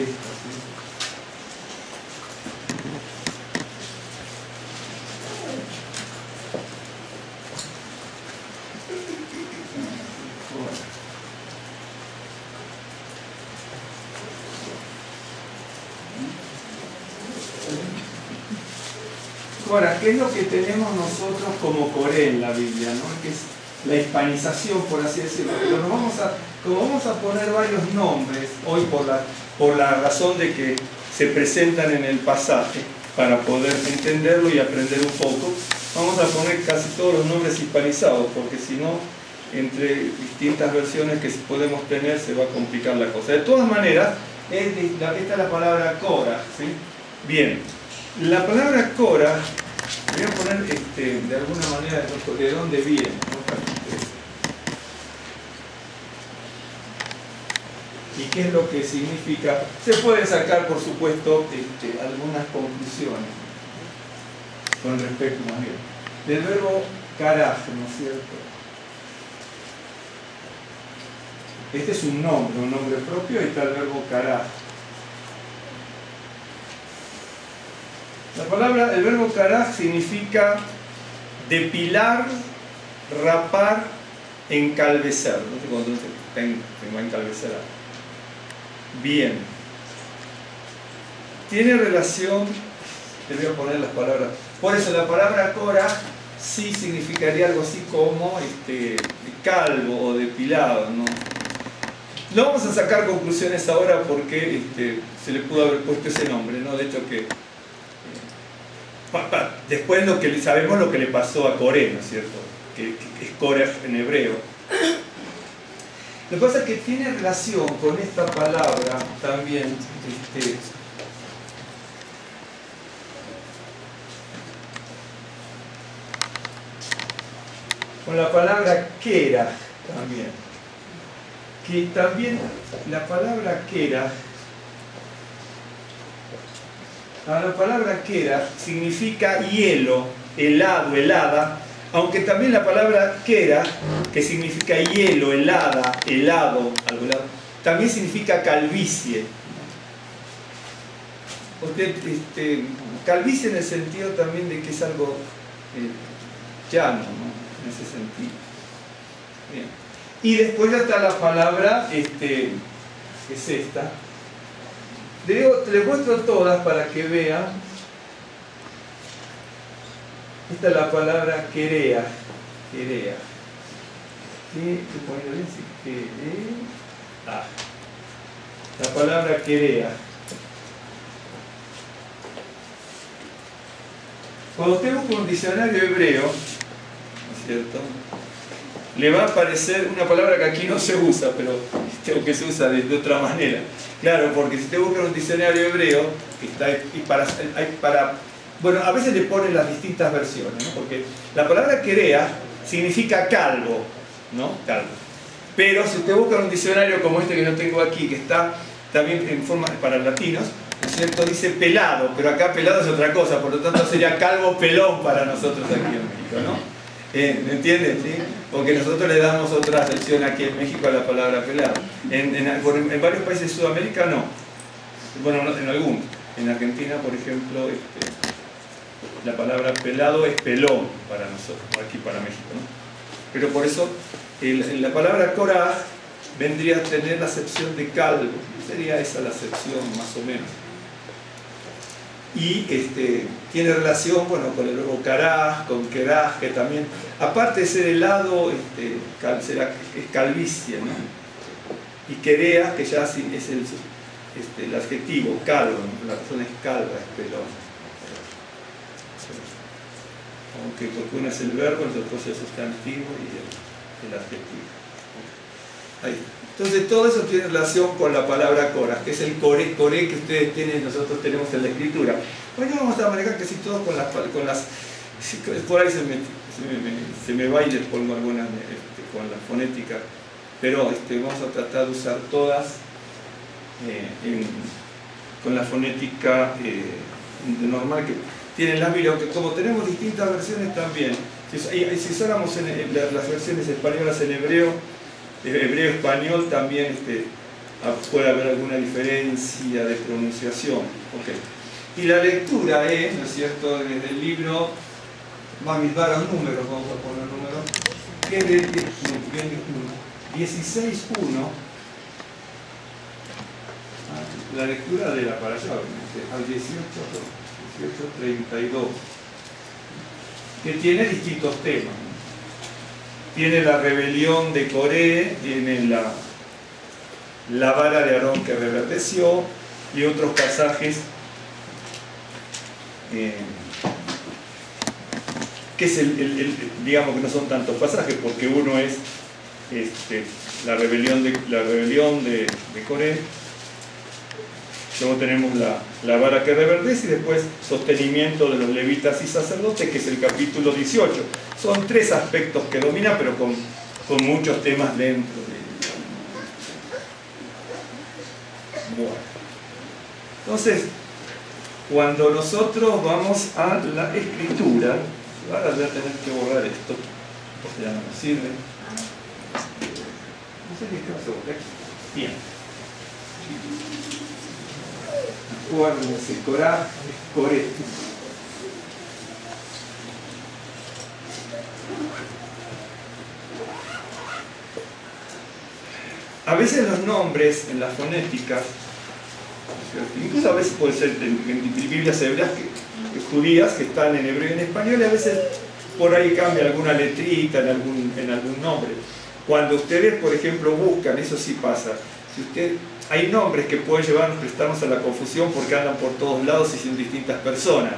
esta, ¿sí? Ahora, ¿qué es lo que tenemos nosotros como Coré en la Biblia, ¿no? Que es la hispanización, por así decirlo. Pero como vamos a poner varios nombres hoy por la razón de que se presentan en el pasaje, para poder entenderlo y aprender un poco, vamos a poner casi todos los nombres hispanizados, porque si no, entre distintas versiones que podemos tener, se va a complicar la cosa. De todas maneras, esta es la palabra Cora, ¿sí? Bien, la palabra Cora, voy a poner de alguna manera de dónde viene, ¿no? ¿Y qué es lo que significa? Se pueden sacar, por supuesto, algunas conclusiones con respecto, más bien, del verbo karaj, ¿no es cierto? Este es un nombre propio, y está el verbo karaj. El verbo karaj significa depilar, rapar, encalvecer. No sé cuándo se va a encalvecer. Bien. Tiene relación, te voy a poner las palabras. Por eso la palabra Cora sí significaría algo así como calvo o depilado, ¿no? No vamos a sacar conclusiones ahora porque se le pudo haber puesto ese nombre, ¿no? De hecho que después sabemos lo que le pasó a Coré, ¿no es cierto? Que es Korah en hebreo. Lo que pasa es que tiene relación con esta palabra también, con la palabra Kera también. Que también la palabra Kera, la palabra Kera significa hielo, helado, helada, aunque también la palabra Kera, que significa hielo, helada, helado, algo helado, también significa calvicie. Calvicie en el sentido también de que es algo llano, ¿no? En ese sentido. Bien. Y después ya está la palabra, que es esta. Les muestro todas para que vean. Esta es la palabra querea. Querea. La palabra querea. Cuando usted busca un diccionario hebreo, ¿no es cierto?, le va a aparecer una palabra que aquí no se usa, pero que se usa de otra manera. Claro, porque si usted busca un diccionario hebreo, que está bueno, a veces le ponen las distintas versiones, ¿no? Porque la palabra querea significa calvo, ¿no? Calvo. Pero si usted busca un diccionario como este que yo tengo aquí, que está también en forma para latinos, ¿no es cierto?, dice pelado, pero acá pelado es otra cosa, por lo tanto sería calvo pelón para nosotros aquí en México, ¿no? ¿Me entienden? ¿Sí? Porque nosotros le damos otra acepción aquí en México a la palabra pelado. En varios países de Sudamérica no. Bueno, en algunos. En Argentina, por ejemplo, la palabra pelado es pelón para nosotros, aquí para México, ¿no? Pero por eso la palabra Korah vendría a tener la acepción de calvo. Sería esa la acepción más o menos. Y tiene relación, bueno, con el verbo karaj, con keraj, que también, aparte de ser helado, es calvicie, ¿no? Y kerea, que ya es el adjetivo, calvo, ¿no? La persona es calva, es pelón. Aunque porque uno es el verbo, el otro es el sustantivo y el adjetivo. Ahí. Entonces todo eso tiene relación con la palabra Korah, que es el Coré que ustedes tienen, nosotros tenemos en la escritura. Hoy no vamos a manejar casi todos con las por ahí se me va y les pongo algunas con la fonética, pero vamos a tratar de usar todas con la fonética normal que tienen la Biblia, aunque como tenemos distintas versiones también, si usáramos las versiones españolas en hebreo español también puede haber alguna diferencia de pronunciación. Okay. Y la lectura es, ¿no es cierto?, desde el libro Bamidbar a números, vamos a poner números, que es de 16.1, la lectura de la parashá, al 18.32, que tiene distintos temas. Tiene la rebelión de Coré, tiene la vara de Aarón que reverdeció y otros pasajes que es digamos que no son tantos pasajes, porque uno es la rebelión de Coré, luego tenemos la vara que reverdece y después sostenimiento de los levitas y sacerdotes, que es el capítulo 18. Son 3 aspectos que domina, pero con muchos temas dentro de. Bueno. Entonces, cuando nosotros vamos a la escritura, ahora voy a tener que borrar esto, porque ya no nos sirve. No sé qué pasó. Bien. Acuérdense, Coré. A veces los nombres en la fonética, incluso a veces puede ser en Biblias hebreas judías que están en hebreo y en español, y a veces por ahí cambia alguna letrita en algún nombre. Cuando ustedes, por ejemplo, buscan, eso sí pasa, hay nombres que pueden prestarnos a la confusión porque andan por todos lados y son distintas personas.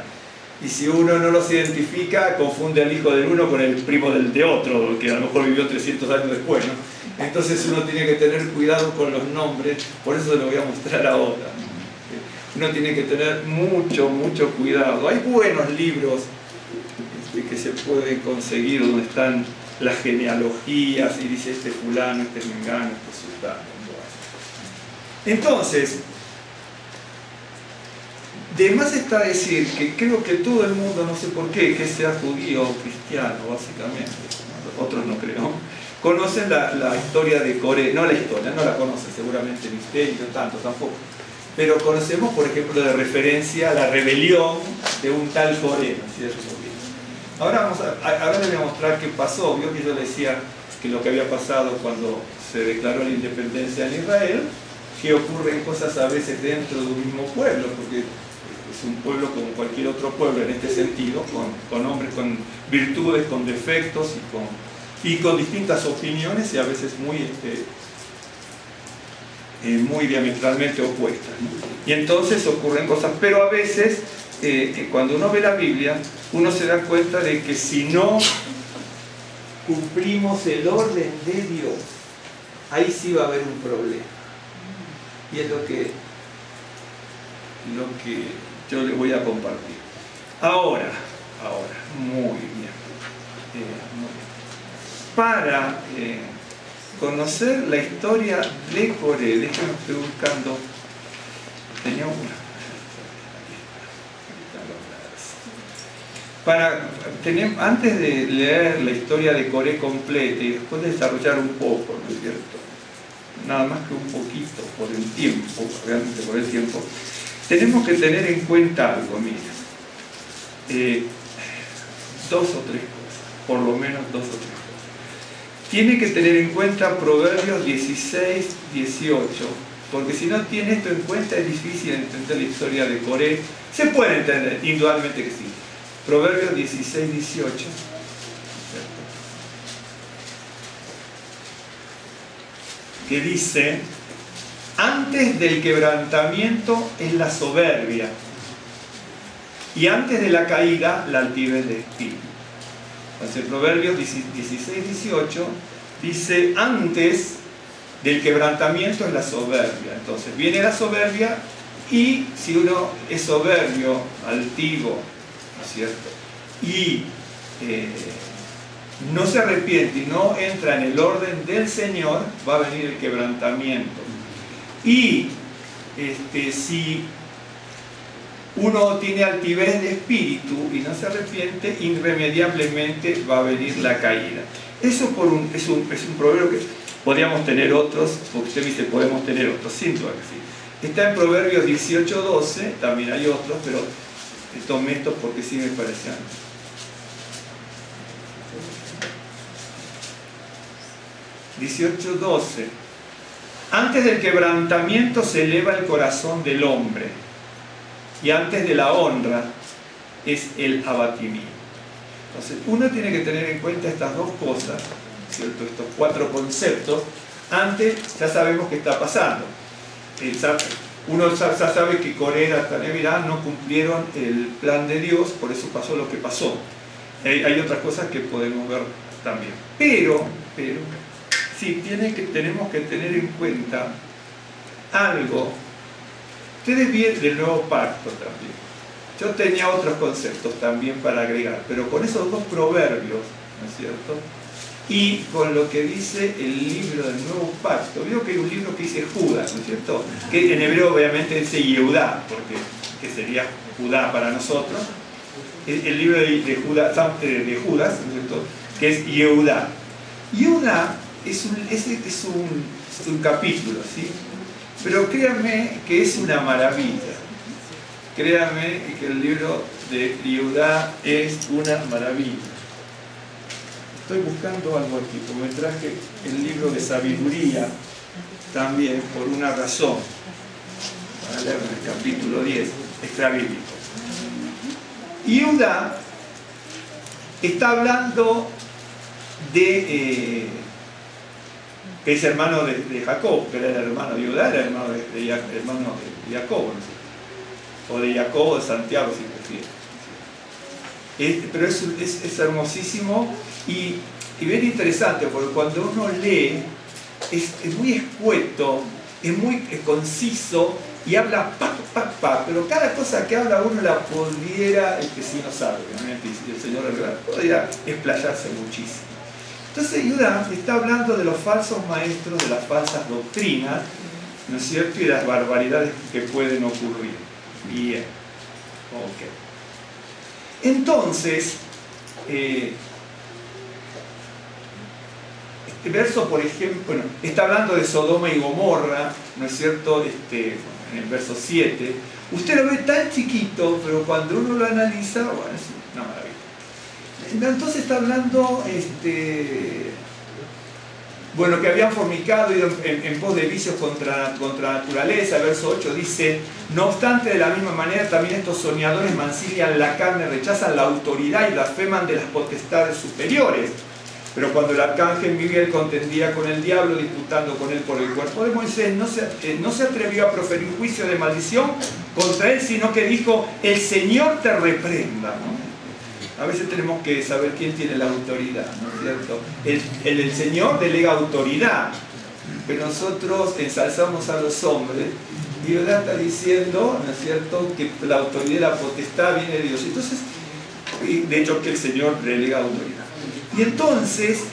Y si uno no los identifica, confunde al hijo del uno con el primo de otro, que a lo mejor vivió 300 años después, ¿no? Entonces uno tiene que tener cuidado con los nombres, por eso se lo voy a mostrar ahora. Uno tiene que tener mucho cuidado. Hay buenos libros que se pueden conseguir donde están las genealogías y dice este fulano, este mengano, este sultano. Entonces, de más está decir que creo que todo el mundo, no sé por qué, que sea judío o cristiano, básicamente, otros no creo, conocen la historia de Coré. No la historia, no la conocen seguramente ni usted ni yo tanto tampoco, pero conocemos, por ejemplo, de referencia a la rebelión de un tal Coré, ¿no es cierto? Ahora les voy a mostrar qué pasó. Vio que yo le decía que lo que había pasado cuando se declaró la independencia en Israel, que ocurren cosas a veces dentro de un mismo pueblo, porque es un pueblo como cualquier otro pueblo en este sentido, con hombres, con virtudes, con defectos y con distintas opiniones y a veces muy diametralmente opuestas, ¿no? Y entonces ocurren cosas, pero a veces cuando uno ve la Biblia, uno se da cuenta de que si no cumplimos el orden de Dios, ahí sí va a haber un problema. Y es lo que yo le voy a compartir. Ahora, muy bien. Para conocer la historia de Coré, déjenme, estoy buscando, tenía una. Antes de leer la historia de Coré completa y después de desarrollar un poco, ¿no es cierto? Nada más que un poquito, por el tiempo, realmente por el tiempo, tenemos que tener en cuenta algo, miren. 2 o 3 cosas, por lo menos 2 o 3 cosas. Tiene que tener en cuenta Proverbios 16, 18, porque si no tiene esto en cuenta es difícil entender la historia de Coré. Se puede entender, indudablemente que sí. Proverbios 16, 18. Que dice: antes del quebrantamiento es la soberbia, y antes de la caída la altivez de espíritu. Entonces Proverbios 16, 18 dice: antes del quebrantamiento es la soberbia. Entonces viene la soberbia, y si uno es soberbio, altivo, ¿no es cierto?, y no se arrepiente y no entra en el orden del Señor, va a venir el quebrantamiento. Y si uno tiene altivez de espíritu y no se arrepiente, irremediablemente va a venir la caída. Eso es un proverbio que Podríamos tener otros, porque usted dice podemos tener otros, sin duda que sí. Está en Proverbios 18:12, también hay otros, pero tomé estos porque sí me parecían. 18:12. Antes del quebrantamiento se eleva el corazón del hombre, y antes de la honra es el abatimiento. Entonces, uno tiene que tener en cuenta estas dos cosas, ¿cierto? Estos 4 conceptos. Antes ya sabemos qué está pasando. Uno ya sabe que Corea y Irán no cumplieron el plan de Dios, por eso pasó lo que pasó. Hay otras cosas que podemos ver también. Pero sí, tenemos que tener en cuenta algo. Ustedes vieron del nuevo pacto también. Yo tenía otros conceptos también para agregar, pero con esos 2 proverbios, ¿no es cierto? Y con lo que dice el libro del nuevo pacto. Veo que hay un libro que dice Judas, ¿no es cierto? Que en hebreo obviamente dice Yehudá, porque que sería Judá para nosotros. El libro de Judas, ¿no es cierto? Que es Yehudá. Yehudá es un capítulo, ¿sí? Pero créanme que es una maravilla. Créanme que el libro de Yehudá es una maravilla. Estoy buscando algo aquí, como me traje el libro de sabiduría también por una razón. Para leer el capítulo 10, extrabíblico. Yehudá está hablando de que es hermano de Jacob, que era el hermano de Judá, era hermano de Jacob, ¿no? O de Jacob o de Santiago, si prefiere. Pero es hermosísimo y bien interesante, porque cuando uno lee es muy escueto, es muy conciso y habla pero cada cosa que habla uno la pudiera, si no sabe, obviamente, y el Señor podría explayarse muchísimo. Entonces Judá está hablando de los falsos maestros, de las falsas doctrinas, ¿no es cierto? Y de las barbaridades que pueden ocurrir. Bien, ok. Entonces, este verso, por ejemplo, bueno, está hablando de Sodoma y Gomorra, ¿no es cierto? En el verso 7. Usted lo ve tan chiquito, pero cuando uno lo analiza, bueno, es una maravilla. Entonces está hablando, bueno, que habían fornicado y en pos de vicios contra naturaleza. El verso 8 dice: no obstante, de la misma manera también estos soñadores mancillan la carne, rechazan la autoridad y blasfeman de las potestades superiores. Pero cuando el arcángel Miguel contendía con el diablo, disputando con él por el cuerpo de Moisés, no se atrevió a proferir un juicio de maldición contra él, sino que dijo: el Señor te reprenda, ¿no? A veces tenemos que saber quién tiene la autoridad, ¿no es cierto? El Señor delega autoridad, pero nosotros ensalzamos a los hombres. Y Dios está diciendo, ¿no es cierto?, que la autoridad y la potestad viene de Dios. Entonces, de hecho, que el Señor delega autoridad. Y entonces,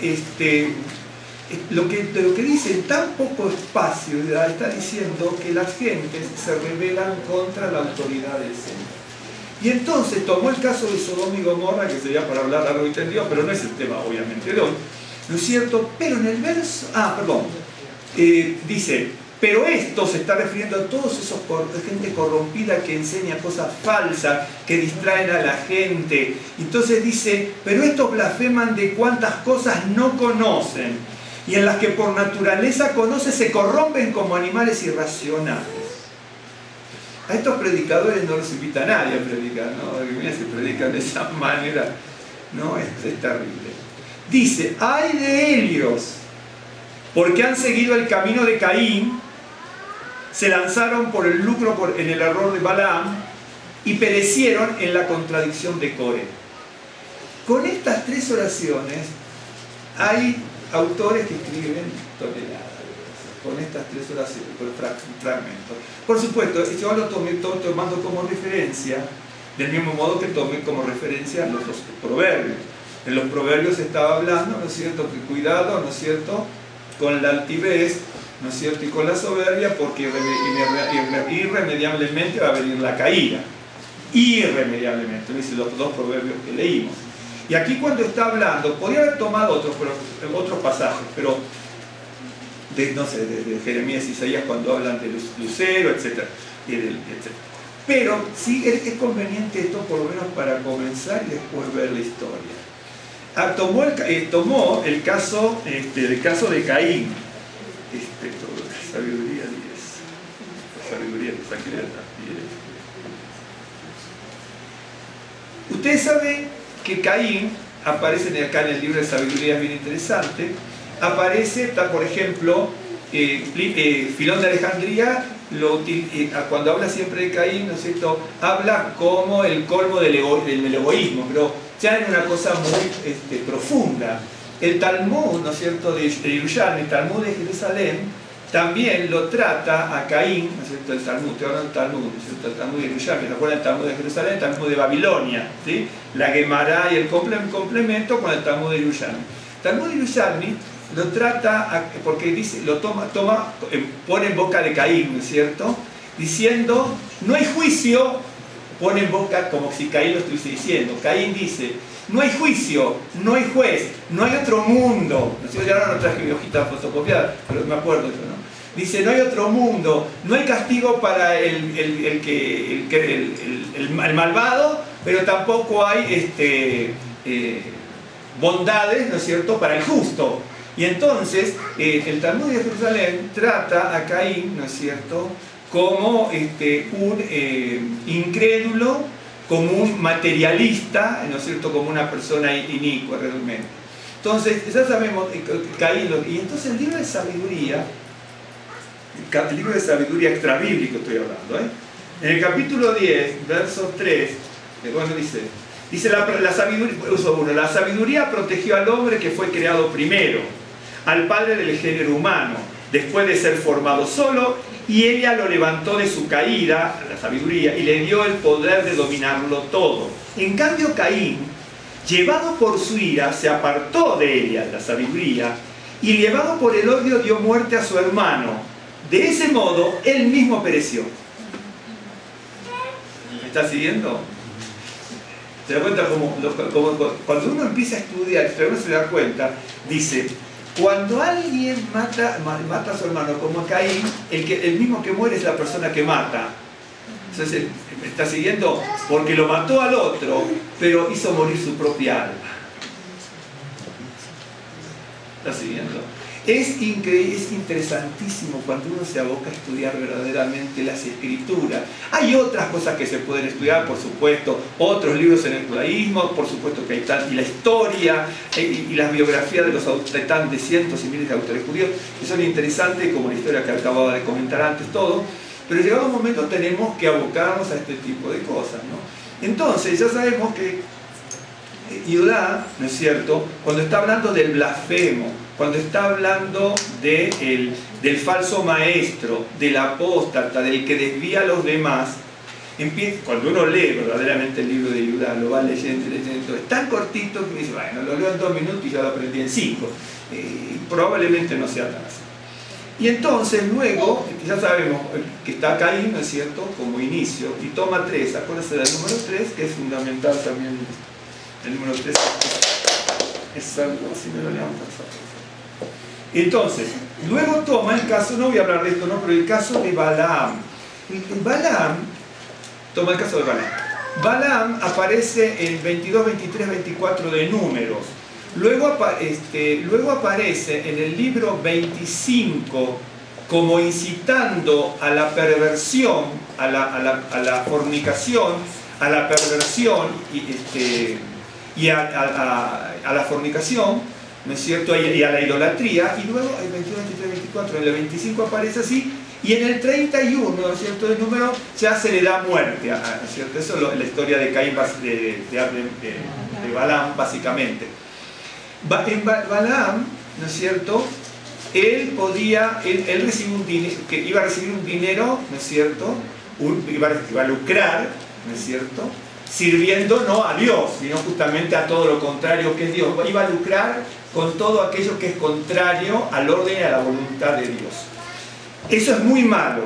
lo que dice en tan poco espacio, está diciendo que las gentes se rebelan contra la autoridad del Señor. Y entonces tomó el caso de Sodoma y Gomorra, que sería para hablar largo y tendido, pero no es el tema obviamente de hoy, ¿no es cierto? Pero en el verso, dice: pero esto se está refiriendo a todos esos gente corrompida que enseña cosas falsas, que distraen a la gente. Entonces dice: pero estos blasfeman de cuantas cosas no conocen, y en las que por naturaleza conocen se corrompen como animales irracionales. A estos predicadores no los invita a nadie a predicar, ¿no? Porque mira, si predican de esa manera, ¿no? Es terrible. Dice: ¡ay de ellos! Porque han seguido el camino de Caín, se lanzaron por el lucro en el error de Balaam y perecieron en la contradicción de Coré. Con estas 3 oraciones hay autores que escriben toneladas. Con estas 3 oraciones, con fragmentos. Por supuesto, yo lo tomé tomando como referencia, del mismo modo que tomé como referencia los 2 proverbios. En los proverbios estaba hablando, ¿no es cierto?, que cuidado, ¿no es cierto?, con la altivez, ¿no es cierto?, y con la soberbia, porque irremediablemente va a venir la caída. Irremediablemente, dicen los 2 proverbios que leímos. Y aquí cuando está hablando, podría haber tomado otros pasajes, pero de Jeremías y Isaías cuando hablan de Lucero, etc. Pero sí es conveniente esto por lo menos para comenzar y después ver la historia. Tomó el caso de Caín. Sabiduría 10. Sabiduría 10. Ustedes saben que Caín aparece acá en el libro de Sabiduría, es bien interesante. Aparece, por ejemplo, Filón de Alejandría, cuando habla siempre de Caín, ¿no es cierto?, habla como el colmo del egoísmo, pero ya en una cosa muy profunda. El Talmud, ¿no es cierto?, de Yerushalmi, el Talmud de Jerusalén, también lo trata a Caín, ¿no es cierto?, el Talmud, te hablo del Talmud, ¿no es cierto?, el Talmud de Yerushalmi, recuerdan el Talmud de Jerusalén, el Talmud de Babilonia, ¿sí?, la Gemara y el complemento con el Talmud de Yerushalmi. El Talmud de Yerushalmi lo trata, porque dice, pone en boca de Caín, ¿no es cierto?, diciendo, no hay juicio, pone en boca como si Caín lo estuviese diciendo. Caín dice, no hay juicio, no hay juez, no hay otro mundo. ¿No es cierto? Yo ahora no traje mi hojita fotocopiada, pero me acuerdo eso, ¿no? Dice, no hay otro mundo, no hay castigo para el malvado, pero tampoco hay bondades, ¿no es cierto?, para el justo. Y entonces, el Talmud de Jerusalén trata a Caín, ¿no es cierto?, como un incrédulo, como un materialista, ¿no es cierto?, como una persona inicua realmente. Entonces, ya sabemos, Caín, y entonces el libro de sabiduría extrabíblico estoy hablando, en el capítulo 10, verso 3, bueno, dice la sabiduría protegió al hombre que fue creado primero, al padre del género humano, después de ser formado solo, y ella lo levantó de su caída, la sabiduría, y le dio el poder de dominarlo todo. En cambio Caín, llevado por su ira, se apartó de ella, la sabiduría, y llevado por el odio dio muerte a su hermano. De ese modo, él mismo pereció. ¿Me está siguiendo? ¿Se da cuenta como cuando uno empieza a estudiar, uno se da cuenta, dice, cuando alguien mata a su hermano como Caín, el mismo que muere es la persona que mata. Entonces, ¿me está siguiendo? Porque lo mató al otro, pero hizo morir su propia alma. ¿Está siguiendo? Es increíble, es interesantísimo cuando uno se aboca a estudiar verdaderamente las escrituras. Hay otras cosas que se pueden estudiar, por supuesto, otros libros en el judaísmo, por supuesto que hay y la historia y las biografías de cientos y miles de autores judíos, que son interesantes, como la historia que acababa de comentar antes, todo. Pero llegado un momento tenemos que abocarnos a este tipo de cosas, ¿no? Entonces, ya sabemos que Judá, ¿no es cierto?, cuando está hablando del blasfemo, cuando está hablando del falso maestro, del apóstata, del que desvía a los demás, cuando uno lee verdaderamente el libro de Judá, lo va leyendo, es tan cortito que dice, bueno, lo leo en 2 minutos y ya lo aprendí en 5. Probablemente no sea tan así. Y entonces luego, ya sabemos que está Caín, ¿no es cierto?, como inicio, y toma 3, acuérdense del número 3, que es fundamental también. El número 3 es algo, si me lo levantas. Entonces, luego toma el caso, no voy a hablar de esto, no, pero el caso de Balaam. Toma el caso de Balaam. Balaam aparece en 22, 23, 24 de Números. Luego aparece en el libro 25 como incitando a la perversión, a la fornicación, a la perversión y a la fornicación, ¿no es cierto?, y a la idolatría. Y luego el 22, 23, 24, en el 25 aparece así, y en el 31, ¿no es cierto?, de Número, ya se le da muerte, ¿no es cierto? Eso es la historia de Caín, de Balaam, básicamente. En Balaam, ¿no es cierto?, él recibió un dinero, que iba a recibir un dinero, ¿no es cierto?, iba a lucrar, ¿no es cierto?, sirviendo no a Dios, sino justamente a todo lo contrario que es Dios. Iba a lucrar con todo aquello que es contrario al orden y a la voluntad de Dios. Eso es muy malo,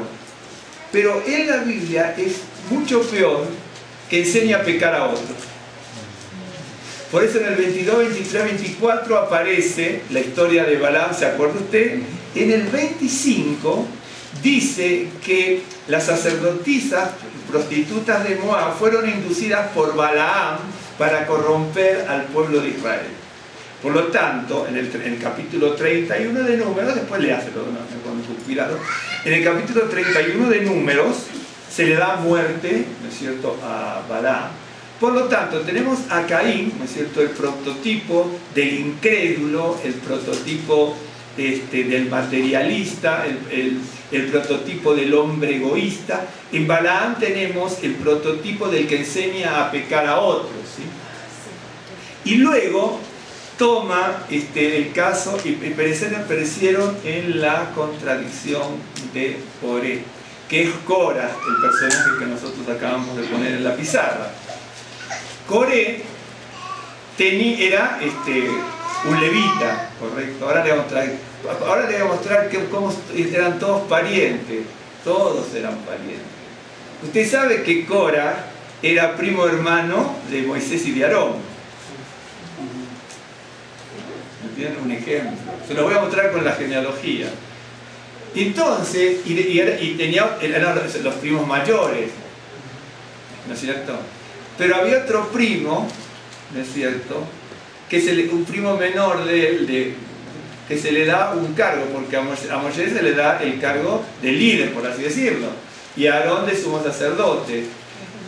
pero en la Biblia es mucho peor que enseña a pecar a otros. Por eso en el 22, 23, 24 aparece la historia de Balaam, ¿se acuerda usted? en el 25 dice que las sacerdotisas prostitutas de Moab fueron inducidas por Balaam para corromper al pueblo de Israel. Por lo tanto, en el capítulo 31 de Números, después le hace todo, con cuidado, en el capítulo 31 de Números se le da muerte, ¿no es cierto?, a Balaam. Por lo tanto, tenemos a Caín, ¿no es cierto?, el prototipo del incrédulo, el prototipo del materialista, el prototipo del hombre egoísta. En Balaam tenemos el prototipo del que enseña a pecar a otros, ¿sí? Y luego toma el caso y perecieron en la contradicción de Coré, que es Cora, el personaje que nosotros acabamos de poner en la pizarra. Coré era un levita, correcto. Ahora le voy a mostrar cómo eran todos parientes. Todos eran parientes. Usted sabe que Cora era primo hermano de Moisés y de Aarón. ¿Entienden? Un ejemplo. Se lo voy a mostrar con la genealogía. Entonces, eran los primos mayores, ¿no es cierto? Pero había otro primo, ¿no es cierto?, un primo menor de él, que se le da un cargo, porque a Moisés se le da el cargo de líder, por así decirlo, y a Aarón de sumo sacerdote.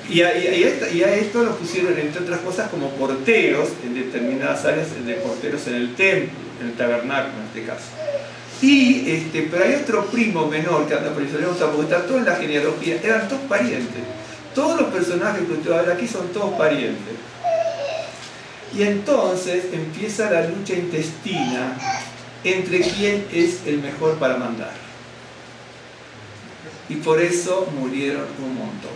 Y a esto lo pusieron, entre otras cosas, como porteros en determinadas áreas de porteros en el templo, en el tabernáculo en este caso. Pero hay otro primo menor que anda por eso, porque está todo en la genealogía, eran todos parientes. Todos los personajes que usted va a ver aquí son todos parientes. Y entonces empieza la lucha intestina entre quién es el mejor para mandar. Y por eso murieron un montón.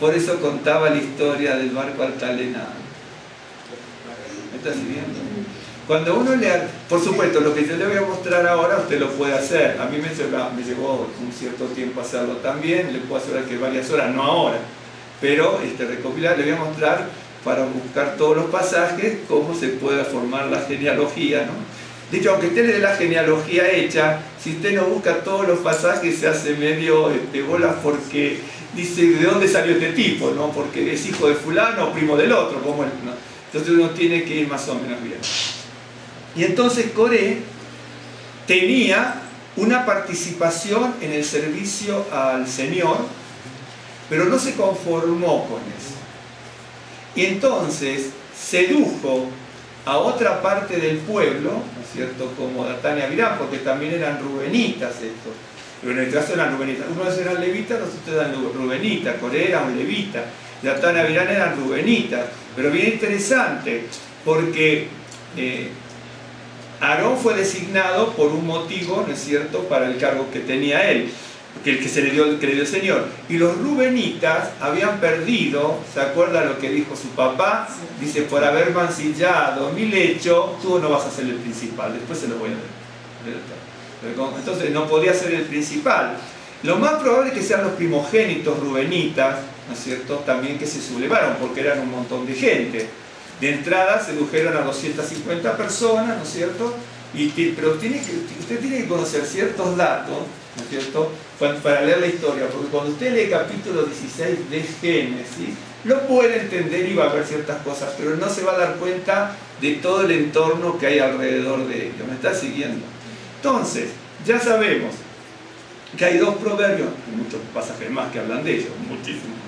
Por eso contaba la historia del barco altalenado. ¿Me está siguiendo? Cuando uno por supuesto, lo que yo le voy a mostrar ahora, usted lo puede hacer. A mí me llevó un cierto tiempo hacerlo también, le puedo asegurar que varias horas, no ahora. Pero recopilar, le voy a mostrar, para buscar todos los pasajes, cómo se puede formar la genealogía, ¿no? De hecho, aunque usted le dé la genealogía hecha, si usted no busca todos los pasajes, se hace medio bolas, porque dice, ¿de dónde salió este tipo? ¿No? Porque es hijo de fulano o primo del otro, ¿no? Entonces uno tiene que ir más o menos bien. Y entonces Coré tenía una participación en el servicio al Señor, pero no se conformó con eso. Y entonces sedujo a otra parte del pueblo, ¿no es cierto?, como Datán y Abiram, porque también eran rubenitas estos. Pero en el caso eran rubenitas. Unos eran levitas, los otros eran rubenitas. Coré era un levita. Datán y Abiram eran rubenitas. Pero bien interesante, porque Aarón fue designado por un motivo, ¿no es cierto?, para el cargo que tenía él, que le dio el Señor. Y los rubenitas habían perdido, ¿se acuerda lo que dijo su papá? Dice, por haber mancillado mi lecho, tú no vas a ser el principal. Después se lo voy a leer. Entonces no podía ser el principal. Lo más probable es que sean los primogénitos rubenitas, ¿no es cierto?, también que se sublevaron, porque eran un montón de gente. De entrada sedujeron a 250 personas, ¿no es cierto? Pero usted tiene que conocer ciertos datos, ¿no es cierto?, para leer la historia, porque cuando usted lee el capítulo 16 de Génesis, lo puede entender y va a ver ciertas cosas, pero no se va a dar cuenta de todo el entorno que hay alrededor de ello. ¿Me está siguiendo? Entonces, ya sabemos que hay dos proverbios, y muchos pasajes más que hablan de ellos, muchísimos.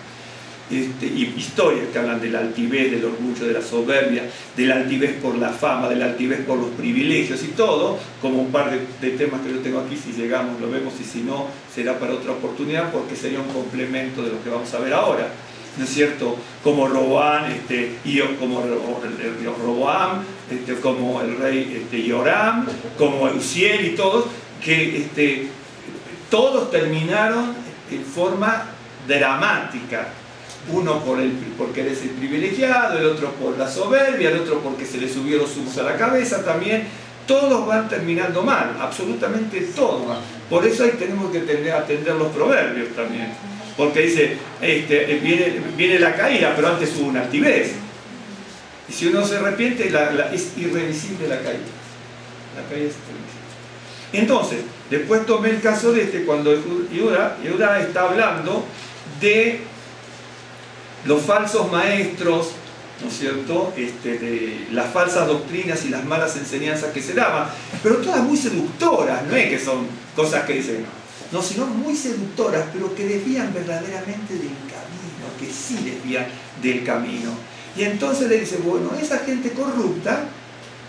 Y historias que hablan de la altivez, del orgullo, de la soberbia, de la altivez por la fama, de la altivez por los privilegios y todo, como un par de temas que yo tengo aquí. Si llegamos lo vemos, y si no será para otra oportunidad, porque sería un complemento de lo que vamos a ver ahora, ¿no es cierto? Como Roboam, como el rey Joram, como Uziel y todos, que todos terminaron en forma dramática. Uno porque eres el privilegiado, el otro por la soberbia, el otro porque se le subió los humos a la cabeza también. Todos van terminando mal, absolutamente todos. Por eso ahí tenemos que atender los proverbios también. Porque dice, viene la caída, pero antes hubo una altivez. Y si uno se arrepiente, es irreversible la caída. La caída es irreversible. Entonces, después tomé el caso de cuando Judá está hablando de los falsos maestros, ¿no es cierto?, de las falsas doctrinas y las malas enseñanzas que se daban, pero todas muy seductoras, no es que son cosas que dicen, no, sino muy seductoras, pero que desvían verdaderamente del camino, que sí desvían del camino. Y entonces le dice, bueno, esa gente corrupta,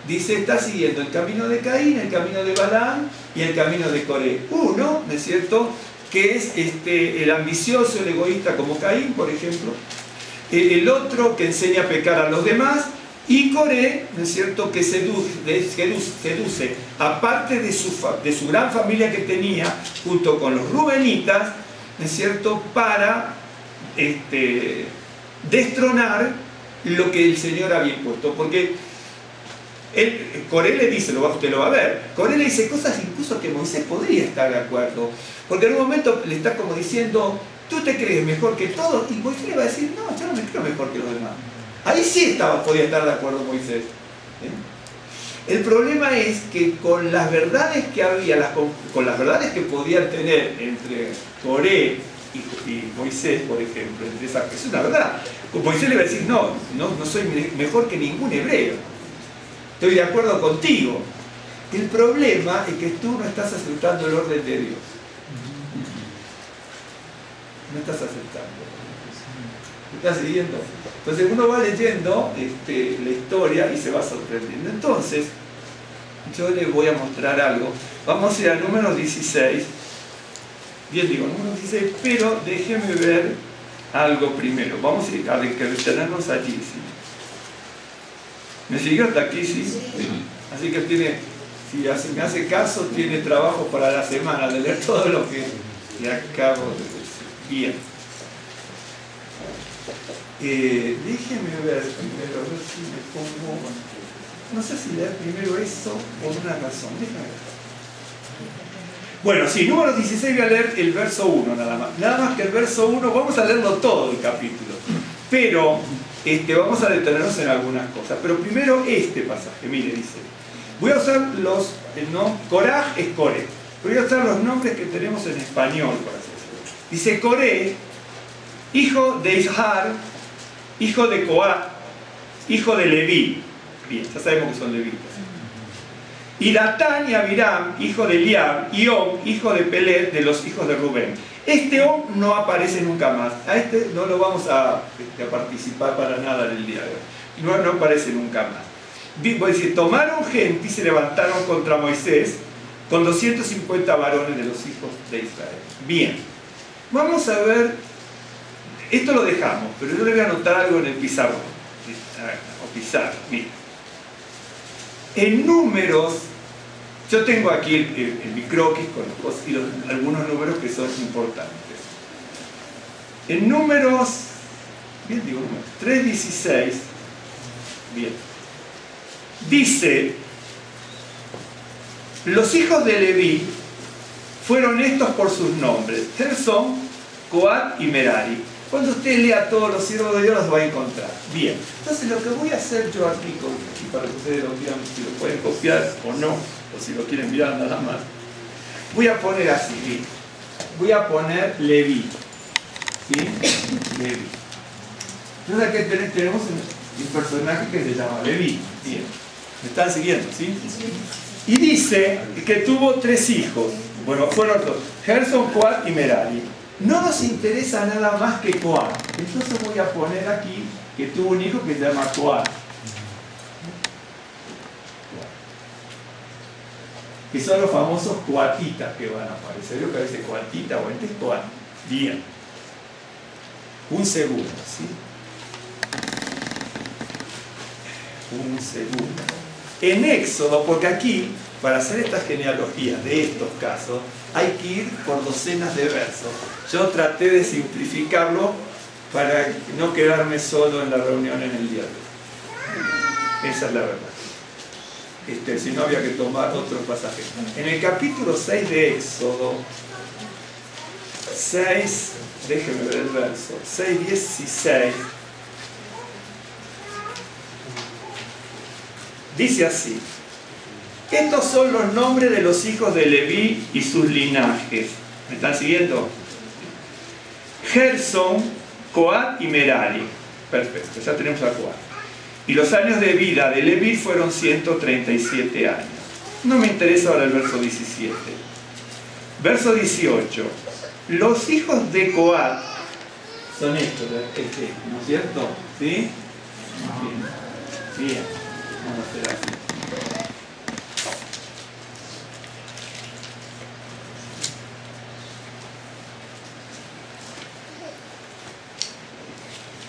dice, está siguiendo el camino de Caín, el camino de Balaam y el camino de Coré. Uno, ¿no es cierto?, que es el ambicioso, el egoísta como Caín, por ejemplo. El otro que enseña a pecar a los demás. Y Coré, ¿no es cierto?, que seduce, aparte de su gran familia que tenía, junto con los rubenitas, ¿no es cierto?, para destronar lo que el Señor había impuesto. Porque Coré le dice, usted lo va a ver, Coré le dice cosas incluso que Moisés podría estar de acuerdo. Porque en un momento le está como diciendo, tú te crees mejor que todos, y Moisés le va a decir, no, yo no me creo mejor que los demás. Ahí sí podía estar de acuerdo Moisés. El problema es que con las verdades que había, con las verdades que podían tener entre Coré y Moisés, por ejemplo, es una verdad. Moisés le va a decir, no soy mejor que ningún hebreo. Estoy de acuerdo contigo. El problema es que tú no estás aceptando el orden de Dios. No estás aceptando. ¿Estás siguiendo? Entonces uno va leyendo la historia y se va sorprendiendo. Entonces, yo les voy a mostrar algo. Vamos a ir a Números 16. Bien digo, Números 16, pero déjenme ver algo primero. Vamos a detenernos allí. ¿Sí? ¿Me siguió hasta aquí? ¿Sí? Sí. Así que si me hace caso, tiene trabajo para la semana de leer todo lo que le acabo de decir. Bien. Déjenme ver primero, a ver si me pongo... No sé si leer primero eso por una razón. Déjenme ver. Bueno, sí, Números 16 voy a leer el verso 1 nada más. Nada más que el verso 1, vamos a leerlo todo el capítulo. Pero vamos a detenernos en algunas cosas. Pero primero este pasaje, mire, dice. Voy a usar Coraj es Coré. Voy a usar los nombres que tenemos en español, por así decirlo. Dice Coré, hijo de Ishar, hijo de Coat, hijo de Leví. Bien, ya sabemos que son levitas. Y Datán y Abiram, hijo de Eliab, y On, hijo de Pelet, de los hijos de Rubén. On no aparece nunca más. A no lo vamos a participar para nada en el día de hoy. No aparece nunca más. Voy a decir, tomaron gente y se levantaron contra Moisés con 250 varones de los hijos de Israel. Bien, vamos a ver, esto lo dejamos, pero yo le voy a anotar algo en el pizarrón. O pizarro, mira. En números, yo tengo aquí el microquis y algunos números que son importantes. En números, bien digo, 3:16, bien, dice, los hijos de Leví fueron estos por sus nombres, Gersón, Coat y Merari. Cuando usted lea todos los siervos de Dios los va a encontrar. Bien, entonces lo que voy a hacer yo aquí, para que ustedes lo vean, si lo pueden copiar o no, o si lo quieren mirar nada más, voy a poner así, bien. Voy a poner Leví. ¿Sí? Leví. Entonces aquí tenemos un personaje que se llama Leví. Bien. ¿Me están siguiendo? ¿Sí? Y dice que tuvo 3 hijos. Bueno, fueron 2. Gersón, Coat y Merari. No nos interesa nada más que Coat. Entonces voy a poner aquí que tuvo un hijo que se llama Coat. Que son los famosos coatitas que van a aparecer. Yo que a veces coatita o este es Coat. Bien. Un segundo, ¿sí? Un segundo. En Éxodo, porque aquí, para hacer estas genealogías de estos casos, hay que ir por docenas de versos. Yo traté de simplificarlo para no quedarme solo en la reunión en el día de hoy. Esa es la verdad. Si no, había que tomar otros pasajes. En el capítulo 6 de Éxodo, 6, déjenme ver el verso, 6:16, dice así. Estos son los nombres de los hijos de Leví y sus linajes. ¿Me están siguiendo? Gersón, Coat y Merari. Perfecto, ya tenemos a Coat. Y los años de vida de Leví fueron 137 años. No me interesa ahora el verso 17. Verso 18. Los hijos de Coat son estos, ¿no es cierto? ¿Sí? Bien. Bien. Vamos a hacer así.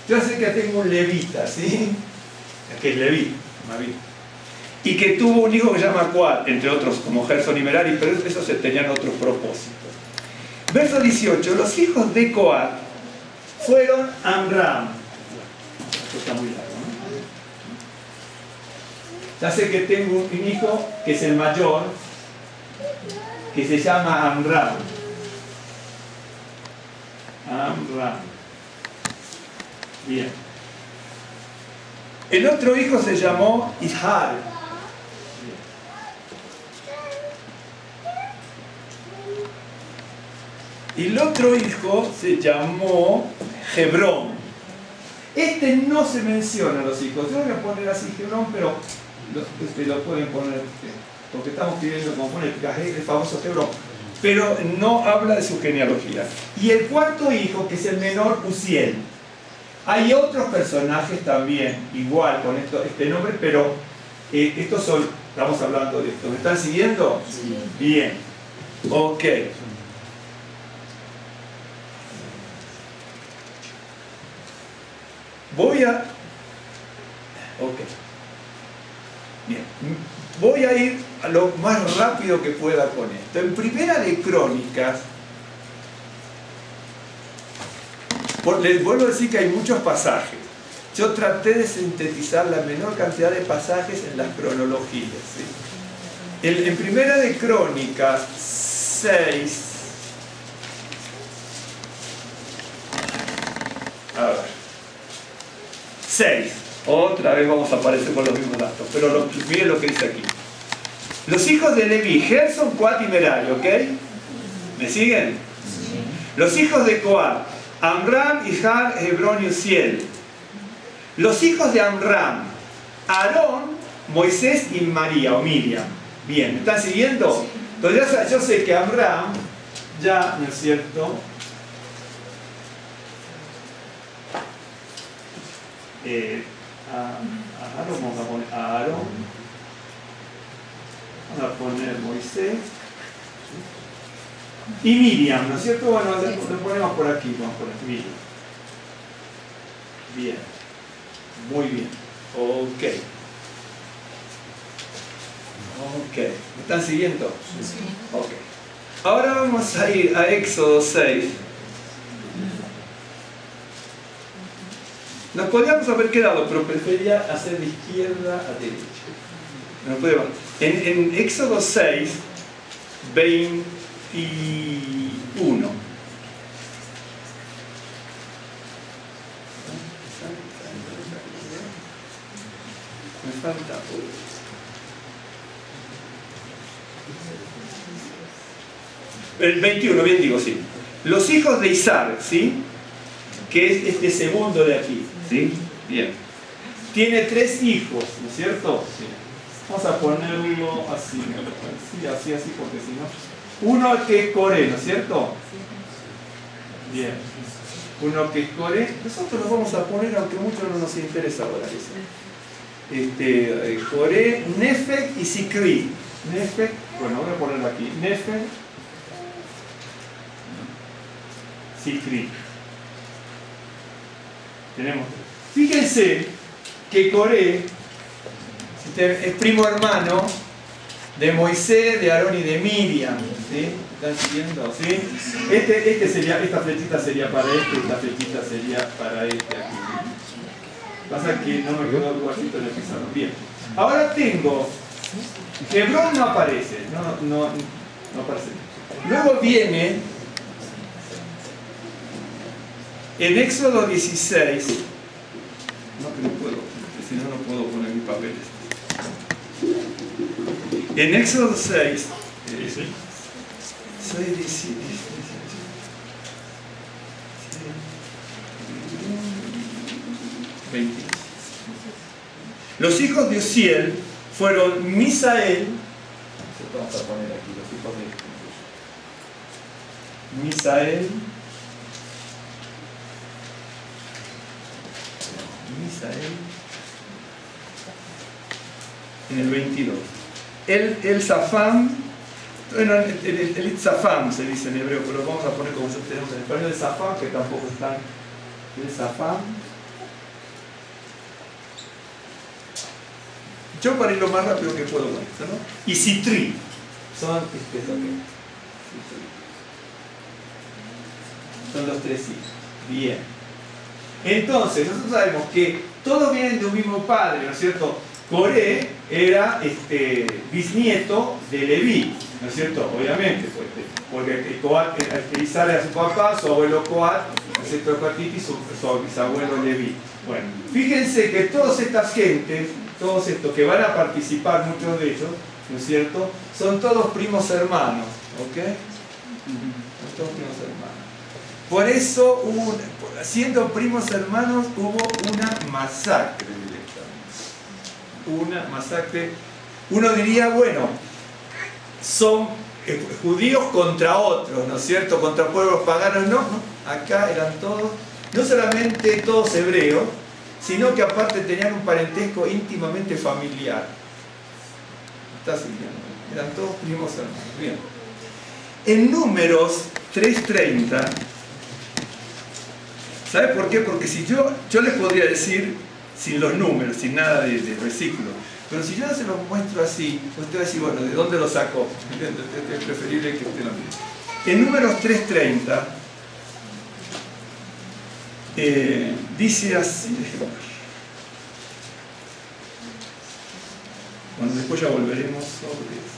Yo sé que tengo un levita, ¿sí? Que es Leví, y que tuvo un hijo que se llama Coat, entre otros como Gersón y Merari, pero esos tenían otros propósitos. Verso 18. Los hijos de Coat fueron Amram. Esto está muy largo, ¿no? Ya sé que tengo un hijo que es el mayor, que se llama Amram. Amram. Bien. El otro hijo se llamó Ishar. Y el otro hijo se llamó Hebrón. Este no se menciona a los hijos. Yo voy a poner así Hebrón, pero lo pueden poner, porque estamos pidiendo como pone el famoso Hebrón. Pero no habla de su genealogía. Y el cuarto hijo, que es el menor, Uziel. Hay otros personajes también, igual con este nombre, pero estos son, estamos hablando de esto. ¿Me están siguiendo? Sí. Bien. Ok. Bien. Voy a ir a lo más rápido que pueda con esto. En Primera de Crónicas, les vuelvo a decir que hay muchos pasajes. Yo traté de sintetizar la menor cantidad de pasajes en las cronologías, ¿sí? En Primera de Crónicas 6, a ver, 6, otra vez vamos a aparecer con los mismos datos, pero miren lo que dice aquí. Los hijos de Leví, Gersón, Coat y Merari, ¿ok? ¿Me siguen? Sí. Los hijos de Coat, Amram, Ishar, Hebrón y Uziel. Los hijos de Amram, Aarón, Moisés y María o Miriam. Bien, ¿me están siguiendo? Sí. Entonces yo sé que Amram, ya, ¿no es cierto? Aarón, vamos a poner Aarón. Vamos a poner Moisés. Y Miriam, ¿no es cierto? Bueno, lo ponemos por aquí, vamos por aquí, Miriam. Bien. Muy bien. Ok. ¿Me están siguiendo? Sí. Ok. Ahora vamos a ir a Éxodo 6. Nos podríamos haber quedado, pero prefería hacer de izquierda a derecha. No podemos. En Éxodo 6, 21. Me falta. El 21, bien digo, sí. Los hijos de Isar, ¿sí? Que es este segundo de aquí, ¿sí? Bien. Tiene 3 hijos, ¿no es cierto? Sí. Vamos a ponerlo así, así, porque si no... Uno que es Coré, ¿no es cierto? Bien. Uno que es Coré. Nosotros lo vamos a poner, aunque mucho no nos interesa ahora eso. Coré, Nefeg y Sikri. Nefeg, bueno, voy a ponerlo aquí. Nefeg, Sikri. Tenemos. Fíjense que Coré es primo hermano de Moisés, de Aarón y de Miriam, ¿sí? ¿Están siguiendo? ¿Sí? Esta flechita sería para este, esta flechita sería para este aquí. Pasa que no me quedó el guardito en el pizarro. Bien. Ahora tengo. Hebrón no aparece. No aparece. Luego viene en Éxodo 16. No puedo, si no puedo poner mis papeles. En Éxodo 6, 20. Los hijos de Uziel fueron Misael, vamos a poner aquí los hijos de Misael, en el 22. El Zafam, bueno, el Zafam se dice en hebreo, pero lo vamos a poner como tenemos en español, el Zafam, que tampoco está. El Zafam. Yo para ir lo más rápido que puedo con esto, ¿no? Y Citri, son los tres hijos. Bien. Entonces, nosotros sabemos que todos vienen de un mismo padre, ¿no es cierto? Coré era bisnieto de Leví, ¿no es cierto? Obviamente, porque Coat sale a su papá, su abuelo Coat, ¿no es cierto? Coatiti, su bisabuelo Leví. Bueno, fíjense que todas estas gentes, todos estos que van a participar, muchos de ellos, ¿no es cierto? Son todos primos hermanos, ¿ok? Son todos primos hermanos. Por eso, siendo primos hermanos, hubo una masacre directamente. Una masacre. Uno diría, bueno, son judíos contra otros, ¿no es cierto? Contra pueblos paganos, no. Acá eran todos, no solamente todos hebreos, sino que aparte tenían un parentesco íntimamente familiar. ¿Estás siguiendo? Eran todos primos hermanos. Bien. En Números 3:30, ¿sabe por qué? Porque si yo les podría decir sin los números, sin nada de versículos, pero si yo se los muestro así, usted va a decir, bueno, ¿de dónde lo sacó? Es preferible que usted lo mire. En Números 3:30 dice así, bueno, después ya volveremos sobre eso.